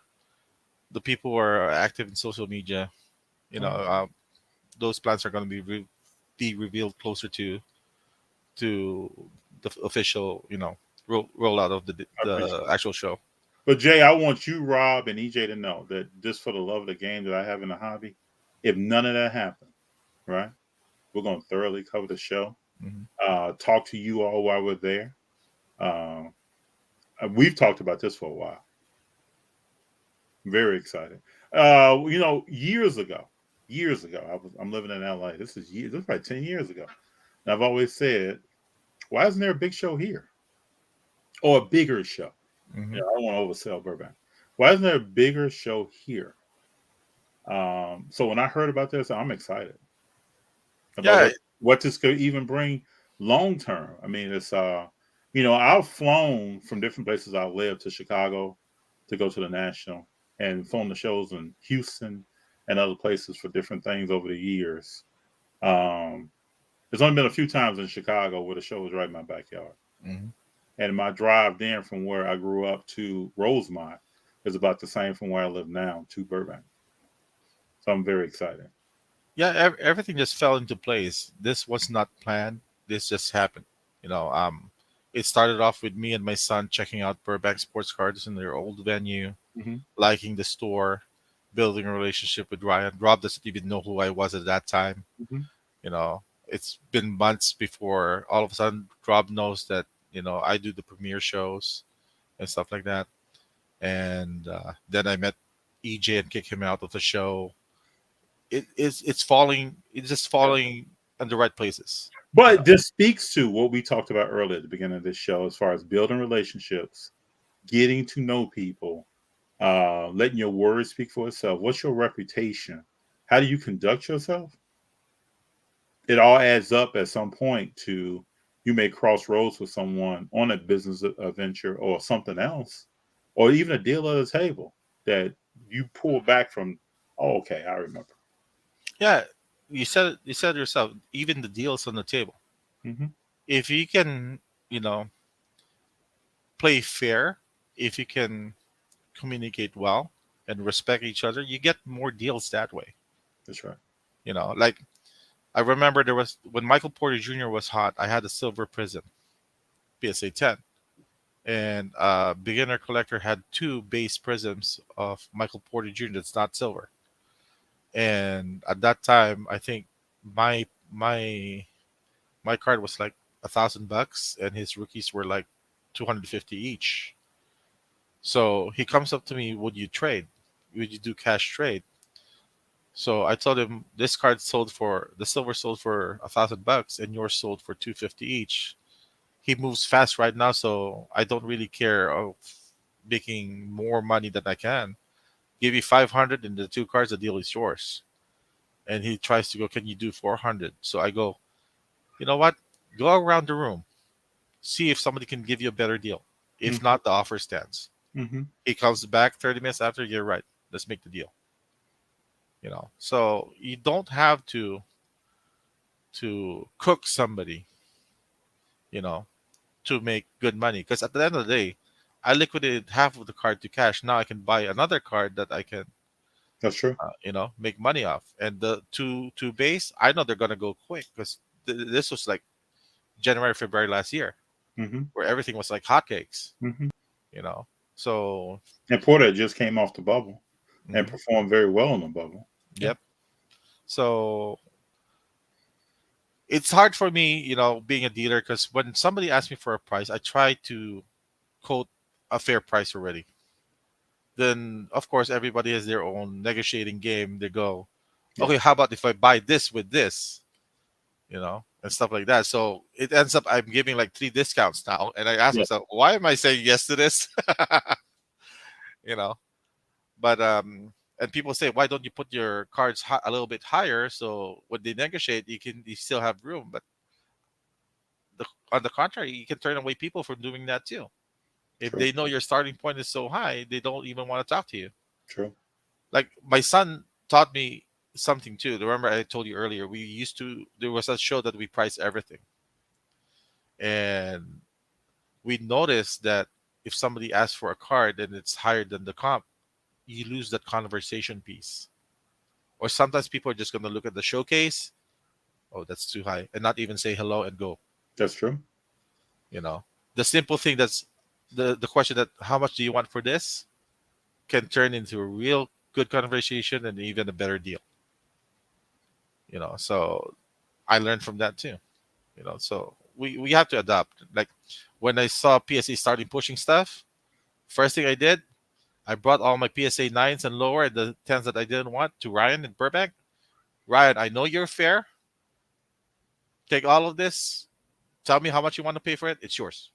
the people who are active in social media. Those plans are going to be revealed closer to the official rollout of I appreciate the it. actual show. But Jay, I want you, Rob, and EJ to know that just for the love of the game that I have in the hobby, if none of that happened, right, we're gonna thoroughly cover the show. Mhm. Talk to you all while we're there. Uh, we've talked about this for a while. Very excited. Years ago, I'm living in LA. This is probably 10 years ago. And I've always said, why isn't there a big show here? Or a bigger show? Mhm. I don't want to oversell Burbank. Why isn't there a bigger show here? So when I heard about this, I'm excited about Yeah. what this could even bring long term. I mean, it's I've flown from different places I live to Chicago to go to the National and flown the shows in Houston and other places for different things over the years. There's only been a few times in Chicago where the show was right in my backyard. Mhm. And my drive then from where I grew up to Rosemont is about the same from where I live now to Burbank. So I'm very excited. Yeah, everything just fell into place. This was not planned. This just happened. It started off with me and my son checking out Burbank sports cards in their old venue, Mm-hmm. liking the store. building a relationship with Ryan. Rob doesn't even know who I was at that time. Mhm. You know, it's been months before all of a sudden Rob knows that, I do the premiere shows and stuff like that. And then I met EJ and kicked him out of the show. It's just falling in the right places. But this speaks to what we talked about earlier at the beginning of this show, as far as building relationships, getting to know people, letting your words speak for itself. What's your reputation? How do you conduct yourself? It all adds up at some point to you may cross roads with someone on a business venture or something else, or even a deal at a table that you pull back from. Oh, okay, I remember. Yeah, you said yourself, even the deals on the table. Hmm. If you can, you know, play fair, if you can communicate well and respect each other, you get more deals that way. That's right. Like I remember there was when Michael Porter Jr. was hot, I had a silver prism, PSA 10. And beginner collector had two base prisms of Michael Porter Jr. that's not silver. And at that time, I think my my my card was like $1,000, and his rookies were like 250 each. So he comes up to me, "Would you trade? Would you do cash trade?" So I told him this card sold for the silver sold for $1,000, and yours sold for 250 each. He moves fast right now, so I don't really care of making more money than I can. Give you 500 and the two cards, the deal is yours. And he tries to go, "Can you do 400?" So I go, "You know what? Go around the room, see if somebody can give you a better deal. If Mm-hmm. not, the offer stands." Mm-hmm. He comes back 30 minutes after, "You're right. Let's make the deal." So you don't have to cook somebody, you know, to make good money. Because at the end of the day, I liquidated half of the card to cash. Now I can buy another card that I can, That's true. make money off. And the two base, I know they're gonna go quick because this was like January, February last year, Mm-hmm. where everything was like hotcakes. Mm-hmm. You know, so And Porter just came off the bubble and mhm, performed very well in the bubble. yep. So it's hard for me, being a dealer because when somebody asks me for a price, I try to quote a fair price already. Then, of course, everybody has their own negotiating game. They go, Yeah. "Okay, how about if I buy this with this?" And stuff like that. So it ends up I'm giving like three discounts now, and I ask Yeah. myself, why am I saying yes to this? you know, but and people say, why don't you put your cards a little bit higher so when they negotiate, you still have room. But on the contrary, you can turn away people from doing that too. If True. they know your starting point is so high, they don't even want to talk to you. True. Like my son taught me something too. Remember, I told you earlier, there was a show that we price everything. And we noticed that if somebody asks for a card and it's higher than the comp, you lose that conversation piece. Or sometimes people are just going to look at the showcase, "Oh, that's too high," and not even say hello and go. That's true. The simple thing that's the question that how much do you want for this can turn into a real good conversation and even a better deal. So I learned from that too. So we have to adapt. Like when I saw PSA starting pushing stuff, first thing I did, I brought all my PSA 9s and lower, the 10s that I didn't want, to Ryan in Burbank. "Ryan, I know you're fair. Take all of this. Tell me how much you want to pay for it. It's yours."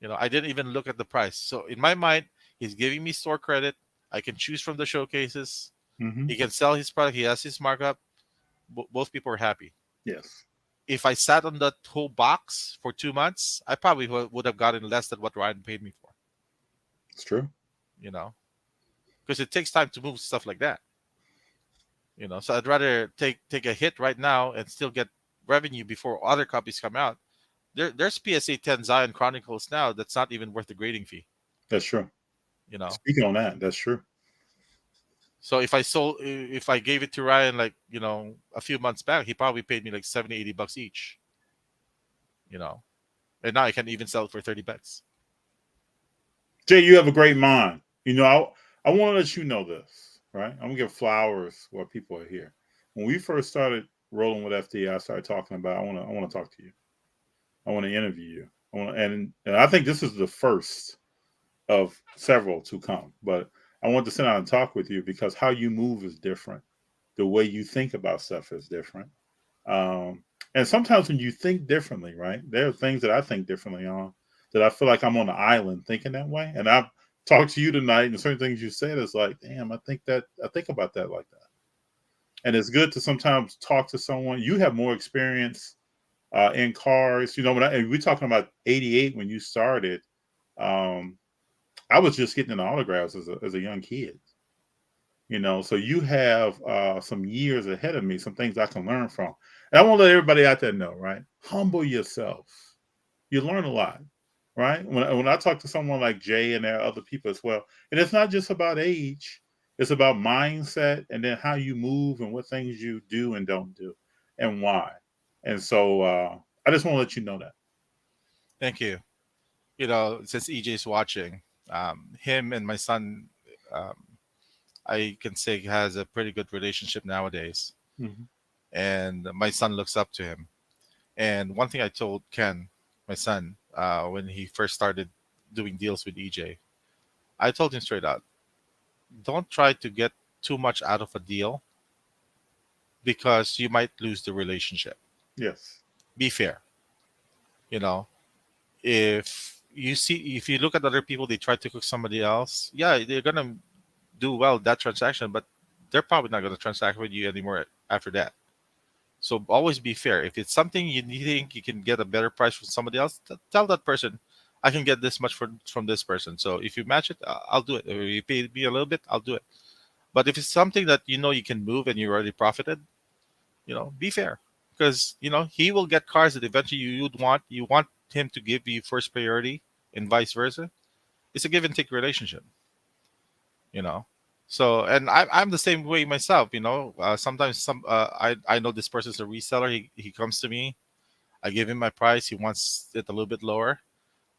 I didn't even look at the price. So in my mind, he's giving me store credit. I can choose from the showcases. Mm-hmm. He can sell his product. He has his markup. Both people are happy. Yes. If I sat on that whole box for 2 months, I probably would have gotten less than what Ryan paid me for. It's true. Because it takes time to move stuff like that. So I'd rather take a hit right now and still get revenue before other copies come out. There's PSA 10 Zion Chronicles now that's not even worth the grading fee. That's true. You know, Speaking on that, that's true. so if I gave it to Ryan like a few months back, he probably paid me like $70-$80 each. And now I can even sell it for $30. Jay, you have a great mind. I want to let you know this, right? I'm gonna give flowers while people are here. When we first started rolling with FD, I started talking about I want to talk to you. I want to interview you. And I think this is the first of several to come. But I want to sit down and talk with you because how you move is different. The way you think about stuff is different. Um, and sometimes when you think differently, right, there are things that I think differently on that I feel like I'm on an island thinking that way. And I've talked to you tonight, and certain things you said is like, damn, I think about that like that. And it's good to sometimes talk to someone. You have more experience in cars. You know, and we're talking about '88 when you started. Um, I was just getting into autographs as a young kid. You know, so you have some years ahead of me, some things I can learn from. And I want to let everybody out there know, right? Humble yourself. You learn a lot, right? When I talk to someone like Jay, and there are other people as well, and it's not just about age, it's about mindset and then how you move and what things you do and don't do and why. And so I just want to let you know that. Thank you. You know, since EJ's watching, him and my son, um, I can say has a pretty good relationship nowadays. Mm-hmm. And my son looks up to him. And one thing I told Ken, my son, when he first started doing deals with EJ, I told him straight out, don't try to get too much out of a deal because you might lose the relationship. Yes. Be fair. You know, if you look at other people, they try to cook somebody else. Yeah, they're gonna do well that transaction, but they're probably not gonna transact with you anymore after that. So always be fair. If it's something you think you can get a better price from somebody else, tell that person, I can get this much from this person. So if you match it, I'll do it. If you pay me a little bit, I'll do it. But if it's something that you know you can move and you already profited, be fair, because he will get cars that eventually you'd want. You want him to give you first priority, and vice versa. It's a give and take relationship. You know. So, and I'm the same way myself. Sometimes I know this person's a reseller. He comes to me. I give him my price. He wants it a little bit lower.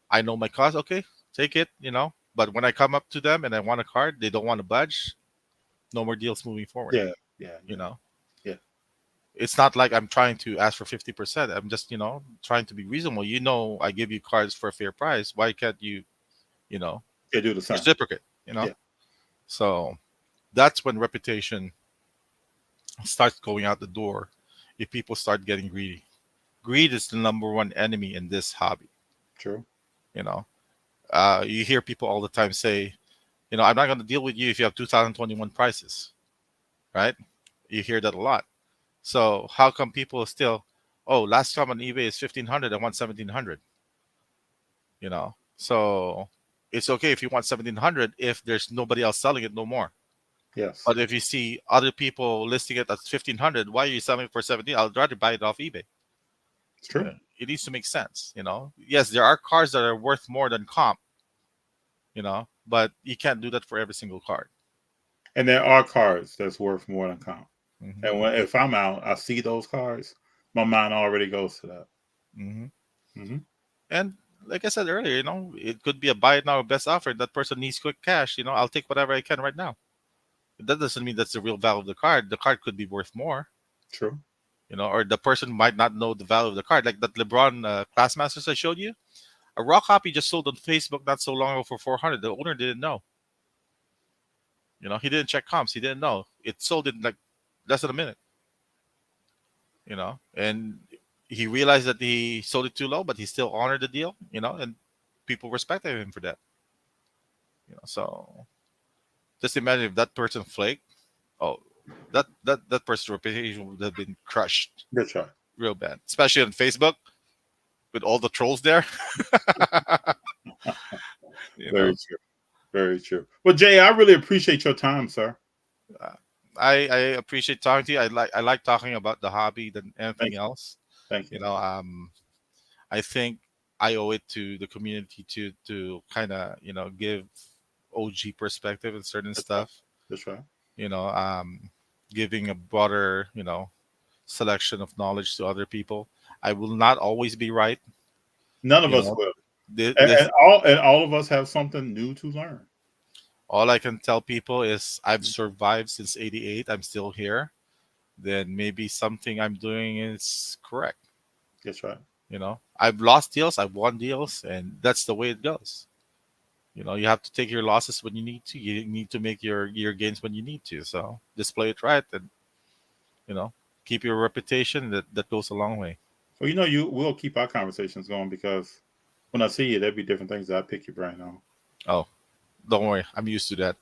I know my cost. Okay, take it. But when I come up to them and I want a card, they don't want to budge. No more deals moving forward. Yeah. Yeah. It's not like I'm trying to ask for 50%. I'm just trying to be reasonable. I give you cards for a fair price. Why can't you Yeah, do the same. reciprocate? Yeah. So that's when reputation starts going out the door. If people start getting greedy, greed is the number one enemy in this hobby. True. You hear people all the time say, I'm not going to deal with you if you have 2021 prices, right? You hear that a lot. So how come people still, last time on eBay is 1,500, I want 1,700. So it's okay if you want 1,700 if there's nobody else selling it no more. Yes. But if you see other people listing it at 1,500, why are you selling it for 17? I'd rather buy it off eBay. It's true. It needs to make sense. Yes, there are cars that are worth more than comp. But you can't do that for every single card. And there are cards that's worth more than comp. Mm-hmm. And if I'm out, I see those cards, my mind already goes to that. Mm-hmm. Mm-hmm. And like I said earlier, it could be a buy it now best offer. That person needs quick cash. I'll take whatever I can right now. That doesn't mean that's the real value of the card. The card could be worth more. True. Or the person might not know the value of the card. Like that LeBron Classmasters I showed you. A raw copy just sold on Facebook not so long ago for 400. The owner didn't know. He didn't check comps. He didn't know. It sold in like less than a minute. And he realized that he sold it too low, but he still honored the deal, and people respected him for that. So just imagine if that person flaked. Oh, that person's reputation would have been crushed. That's right. Real bad, especially on Facebook with all the trolls there. Very true. Very true. Well, Jay, I really appreciate your time, sir. I appreciate talking to you. I like talking about the hobby than anything else. Thank you. I think I owe it to the community to kind of give OG perspective and certain stuff. That's right. Giving a broader selection of knowledge to other people. I will not always be right. None of us will. And all of us have something new to learn. All I can tell people is I've survived since '88. I'm still here. Then maybe something I'm doing is correct. That's right. I've lost deals, I've won deals, and that's the way it goes. You have to take your losses when you need to. You need to make your gains when you need to. So just play it right, and you know, keep your reputation. That goes a long way. Well, you will keep our conversations going because when I see you, there'll be different things that I pick your brain on. Oh, don't worry, I'm used to that.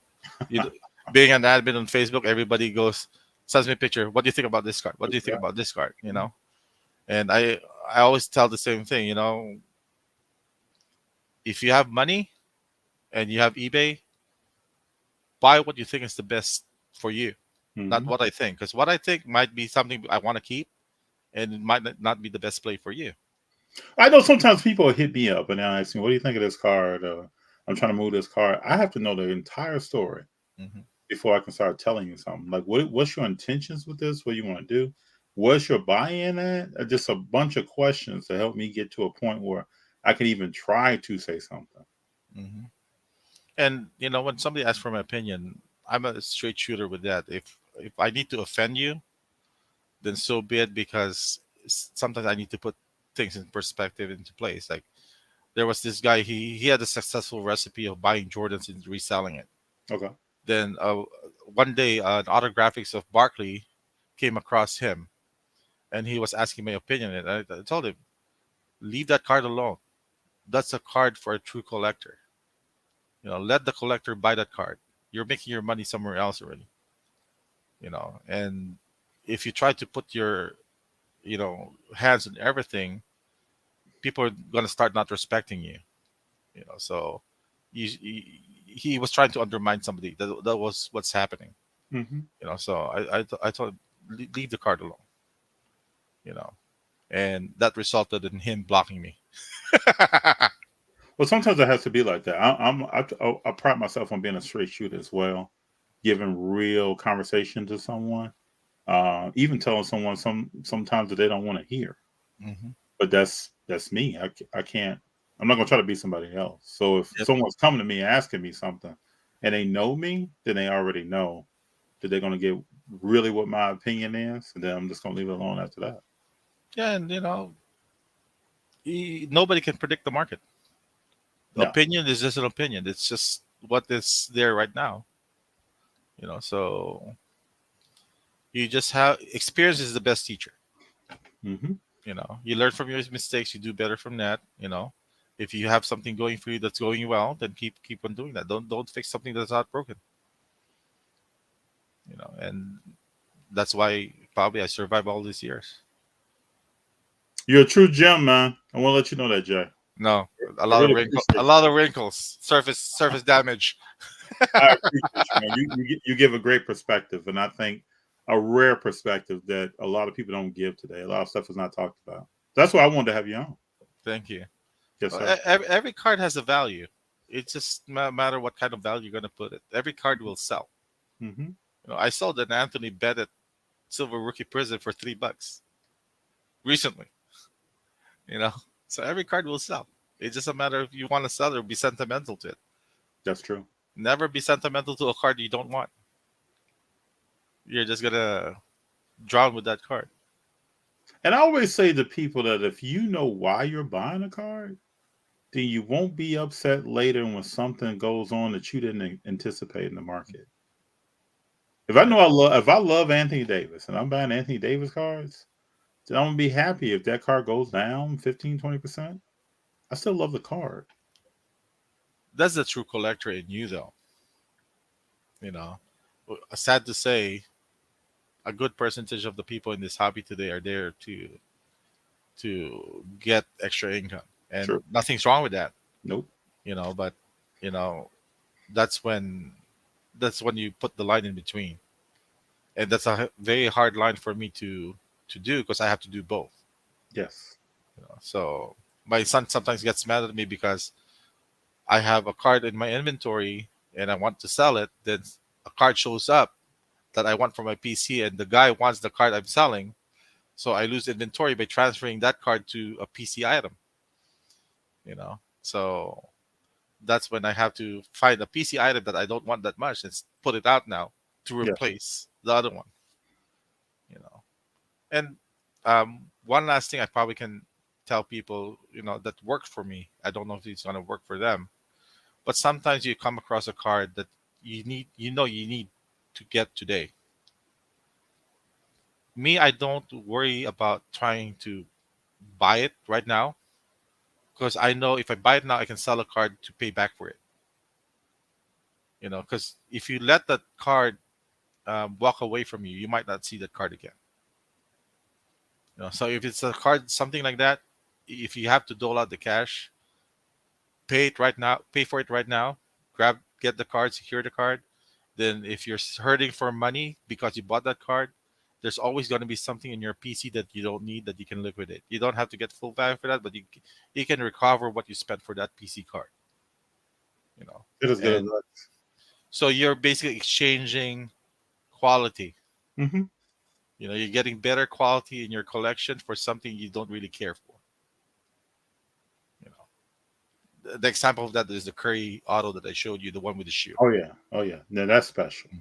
You, being an admin on Facebook, everybody sends me a picture. What do you think about this card? What do you think about this card? And I always tell the same thing. If you have money and you have eBay, buy what you think is the best for you, not what I think. Because what I think might be something I want to keep, and it might not be the best play for you. I know sometimes people hit me up and they'll ask me, "What do you think of this card?" I'm trying to move this card. I have to know the entire story before I can start telling you something. Like, what's your intentions with this? What do you want to do? What's your buy-in at? Just a bunch of questions to help me get to a point where I can even try to say something. And when somebody asks for my opinion, I'm a straight shooter with that. If I need to offend you, then so be it. Because sometimes I need to put things in perspective, into place. Like there was this guy, he had a successful recipe of buying Jordans and reselling it. Okay. Then one day, an autographics of Barkley came across him, and he was asking my opinion. And I told him, leave that card alone. That's a card for a true collector. Let the collector buy that card. You're making your money somewhere else already. And if you try to put your, hands on everything, people are gonna start not respecting you. So he was trying to undermine somebody. That was what's happening. So I told him, leave the card alone. And that resulted in him blocking me. Well, sometimes it has to be like that. I pride myself on being a straight shooter as well, giving real conversation to someone, even telling someone sometimes that they don't want to hear. But that's me. I can't. I'm not gonna try to be somebody else. So if someone's coming to me asking me something, and they know me, then they already know that they're gonna get really what my opinion is, and then I'm just gonna leave it alone after that. Yeah, and nobody can predict the market. No. Opinion is just an opinion. It's just what is there right now. So you just have experience is the best teacher. You learn from your mistakes. You do better from that. If you have something going for you that's going well, then keep on doing that. Don't fix something that's not broken. And that's why probably I survived all these years. You're a true gem, man. I want to let you know that, Jay. No, a lot of wrinkles, surface damage. I appreciate you, man. You give a great perspective, and I think a rare perspective that a lot of people don't give today. A lot of stuff is not talked about. That's why I wanted to have you on. Thank you. Yes, sir. Every card has a value. It's just matter what kind of value you're going to put it. Every card will sell. I sold an Anthony Bennett Silver Rookie Prism for $3 recently. So every card will sell. It's just a matter if you want to sell it or be sentimental to it. That's true. Never be sentimental to a card you don't want. You're just gonna drown with that card. And I always say to people that if you know why you're buying a card, then you won't be upset later when something goes on that you didn't anticipate in the market. If I love Anthony Davis and I'm buying Anthony Davis cards, then I'm gonna be happy if that card goes down 15, 20%. I still love the card. That's the true collector in you, though. Sad to say, a good percentage of the people in this hobby today are there to get extra income, and nothing's wrong with that. Nope. But that's when you put the line in between, and that's a very hard line for me to do because I have to do both. Yes. So my son sometimes gets mad at me because I have a card in my inventory and I want to sell it. Then a card shows up that I want for my PC, and the guy wants the card I'm selling, so I lose inventory by transferring that card to a PC item. So that's when I have to find a PC item that I don't want that much and put it out now to Yeah. replace the other one. And one last thing I probably can tell people, that worked for me. I don't know if it's going to work for them, but sometimes you come across a card that you need to get today. Me, I don't worry about trying to buy it right now because I know if I buy it now, I can sell a card to pay back for it. Because if you let that card walk away from you, you might not see that card again. So if it's a card, something like that, if you have to dole out the cash, pay for it right now, get the card, secure the card. Then if you're hurting for money because you bought that card, there's always going to be something in your PC that you don't need that you can liquidate. You don't have to get full value for that, but you can recover what you spent for that PC card. It is good. And so you're basically exchanging quality. Mm-hmm. You're getting better quality in your collection for something you don't really care for. The example of that is the Curry auto that I showed you, the one with the shoe. Oh yeah. No, that's special.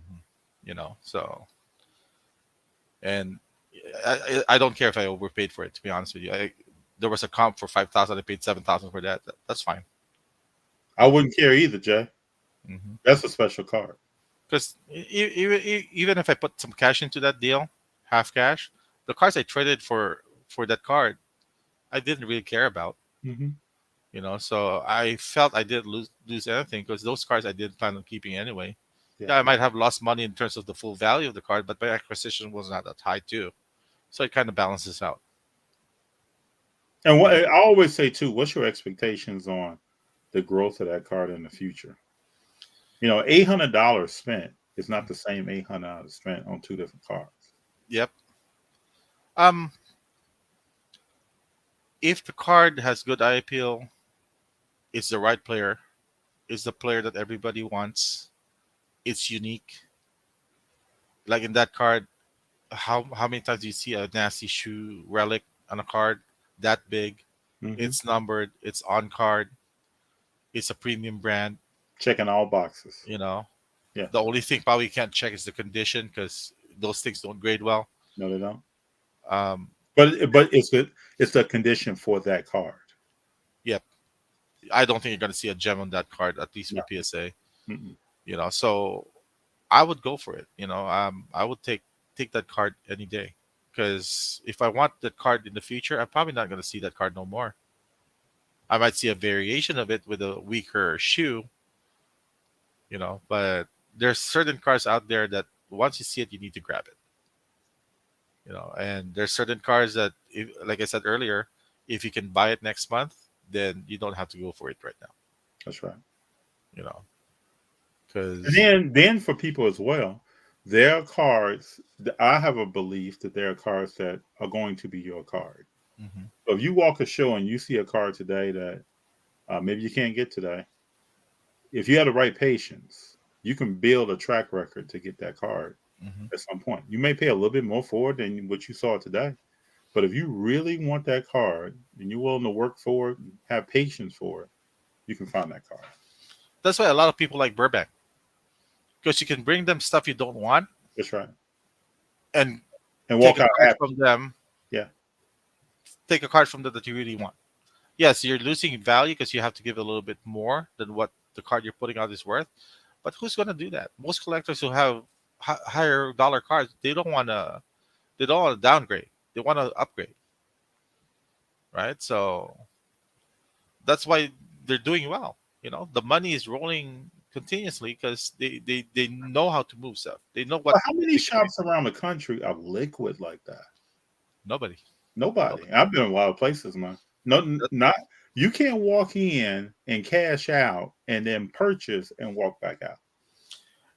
So, and I don't care if I overpaid for it. To be honest with you, there was a comp for 5,000. I paid 7,000 for that. That's fine. I wouldn't care either, Jay. That's a special card. Because even if I put some cash into that deal, half cash, the cards I traded for that card, I didn't really care about. So I felt I didn't lose anything because those cards I didn't plan on keeping anyway. Yeah, I might have lost money in terms of the full value of the card, but my acquisition was not that high too. So it kind of balances out. And what I always say too, what's your expectations on the growth of that card in the future? $800 spent is not the same $800 spent on two different cards. Yep. If the card has good eye appeal, it's the right player, it's the player that everybody wants, it's unique. Like in that card, how many times do you see a nasty shoe relic on a card that big? It's numbered, it's on card, it's a premium brand. Checking all boxes. Yeah. The only thing probably you can't check is the condition because those things don't grade well. No, they don't. But it's the condition for that card. Yep. I don't think you're going to see a gem on that card, at least with PSA. So I would go for it. I would take that card any day because if I want that card in the future, I'm probably not going to see that card no more. I might see a variation of it with a weaker shoe, but there's certain cards out there that once you see it, you need to grab it. And there's certain cards that, like I said earlier, if you can buy it next month, then you don't have to go for it right now. That's right. Because then for people as well, there are cards. I have a belief that there are cards that are going to be your card. So if you walk a show and you see a card today that maybe you can't get today, if you have the right patience, you can build a track record to get that card at some point. You may pay a little bit more for it than what you saw today. But if you really want that card and you're willing to work for it, have patience for it, you can find that card. That's why a lot of people like Burbank. Because you can bring them stuff you don't want. That's right. And walk out happy from them. Yeah. Take a card from them that you really want. Yes, you're losing value because you have to give a little bit more than what the card you're putting out is worth. But who's going to do that? Most collectors who have higher dollar cards, they don't want to downgrade. They want to upgrade. Right? So that's why they're doing well. The money is rolling continuously because they know how to move stuff. They know what. Well, how many shops around the country are liquid like that? Nobody. I've been in a lot of places, man. Not you can't walk in and cash out and then purchase and walk back out.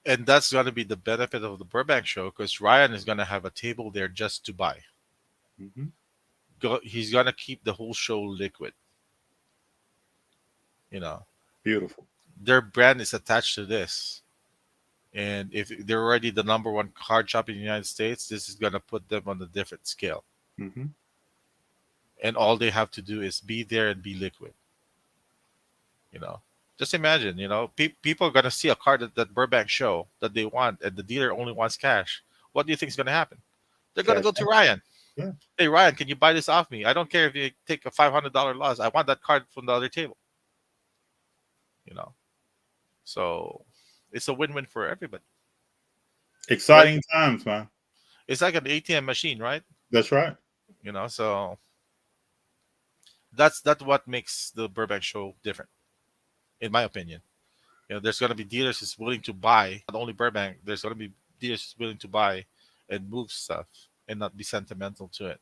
And that's going to be the benefit of the Burbank show because Ryan is going to have a table there just to buy. He's going to keep the whole show liquid. Beautiful. Their brand is attached to this. And if they're already the number one card shop in the United States, this is going to put them on a different scale. And all they have to do is be there and be liquid. Just imagine, people are gonna see a car that Burbank show that they want, and the dealer only wants cash. What do you think is gonna happen? They're gonna Cash go to in. Ryan. Yeah. Hey Ryan, can you buy this off me? I don't care if you take a $500 loss. I want that card from the other table. So it's a win-win for everybody. Exciting times, man. It's like an ATM machine, right? That's right. So that's what makes the Burbank show different, in my opinion. There's going to be dealers who's willing to buy, not only Burbank. There's going to be dealers who's willing to buy and move stuff and not be sentimental to it.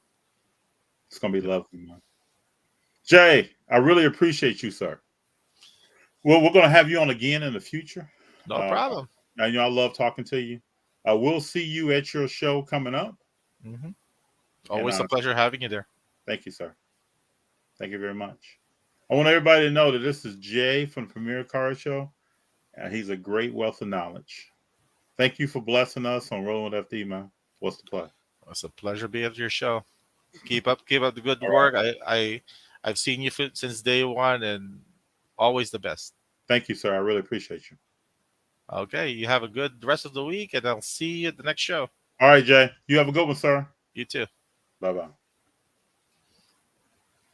It's gonna be lovely, man. Jay, I really appreciate you, sir. Well, we're gonna have you on again in the future. No problem. I love talking to you. We'll see you at your show coming up. Mm-hmm. Always a pleasure having you there. Thank you, sir. Thank you very much. I want everybody to know that this is Jay from the Premier Car Show. He's a great wealth of knowledge. Thank you for blessing us on Rolling with FD, man. What's the play? It's a pleasure being at your show. Keep up the good work. Right. I've seen you since day one, and always the best. Thank you, sir. I really appreciate you. Okay, you have a good rest of the week, and I'll see you at the next show. All right, Jay. You have a good one, sir. You too. Bye-bye.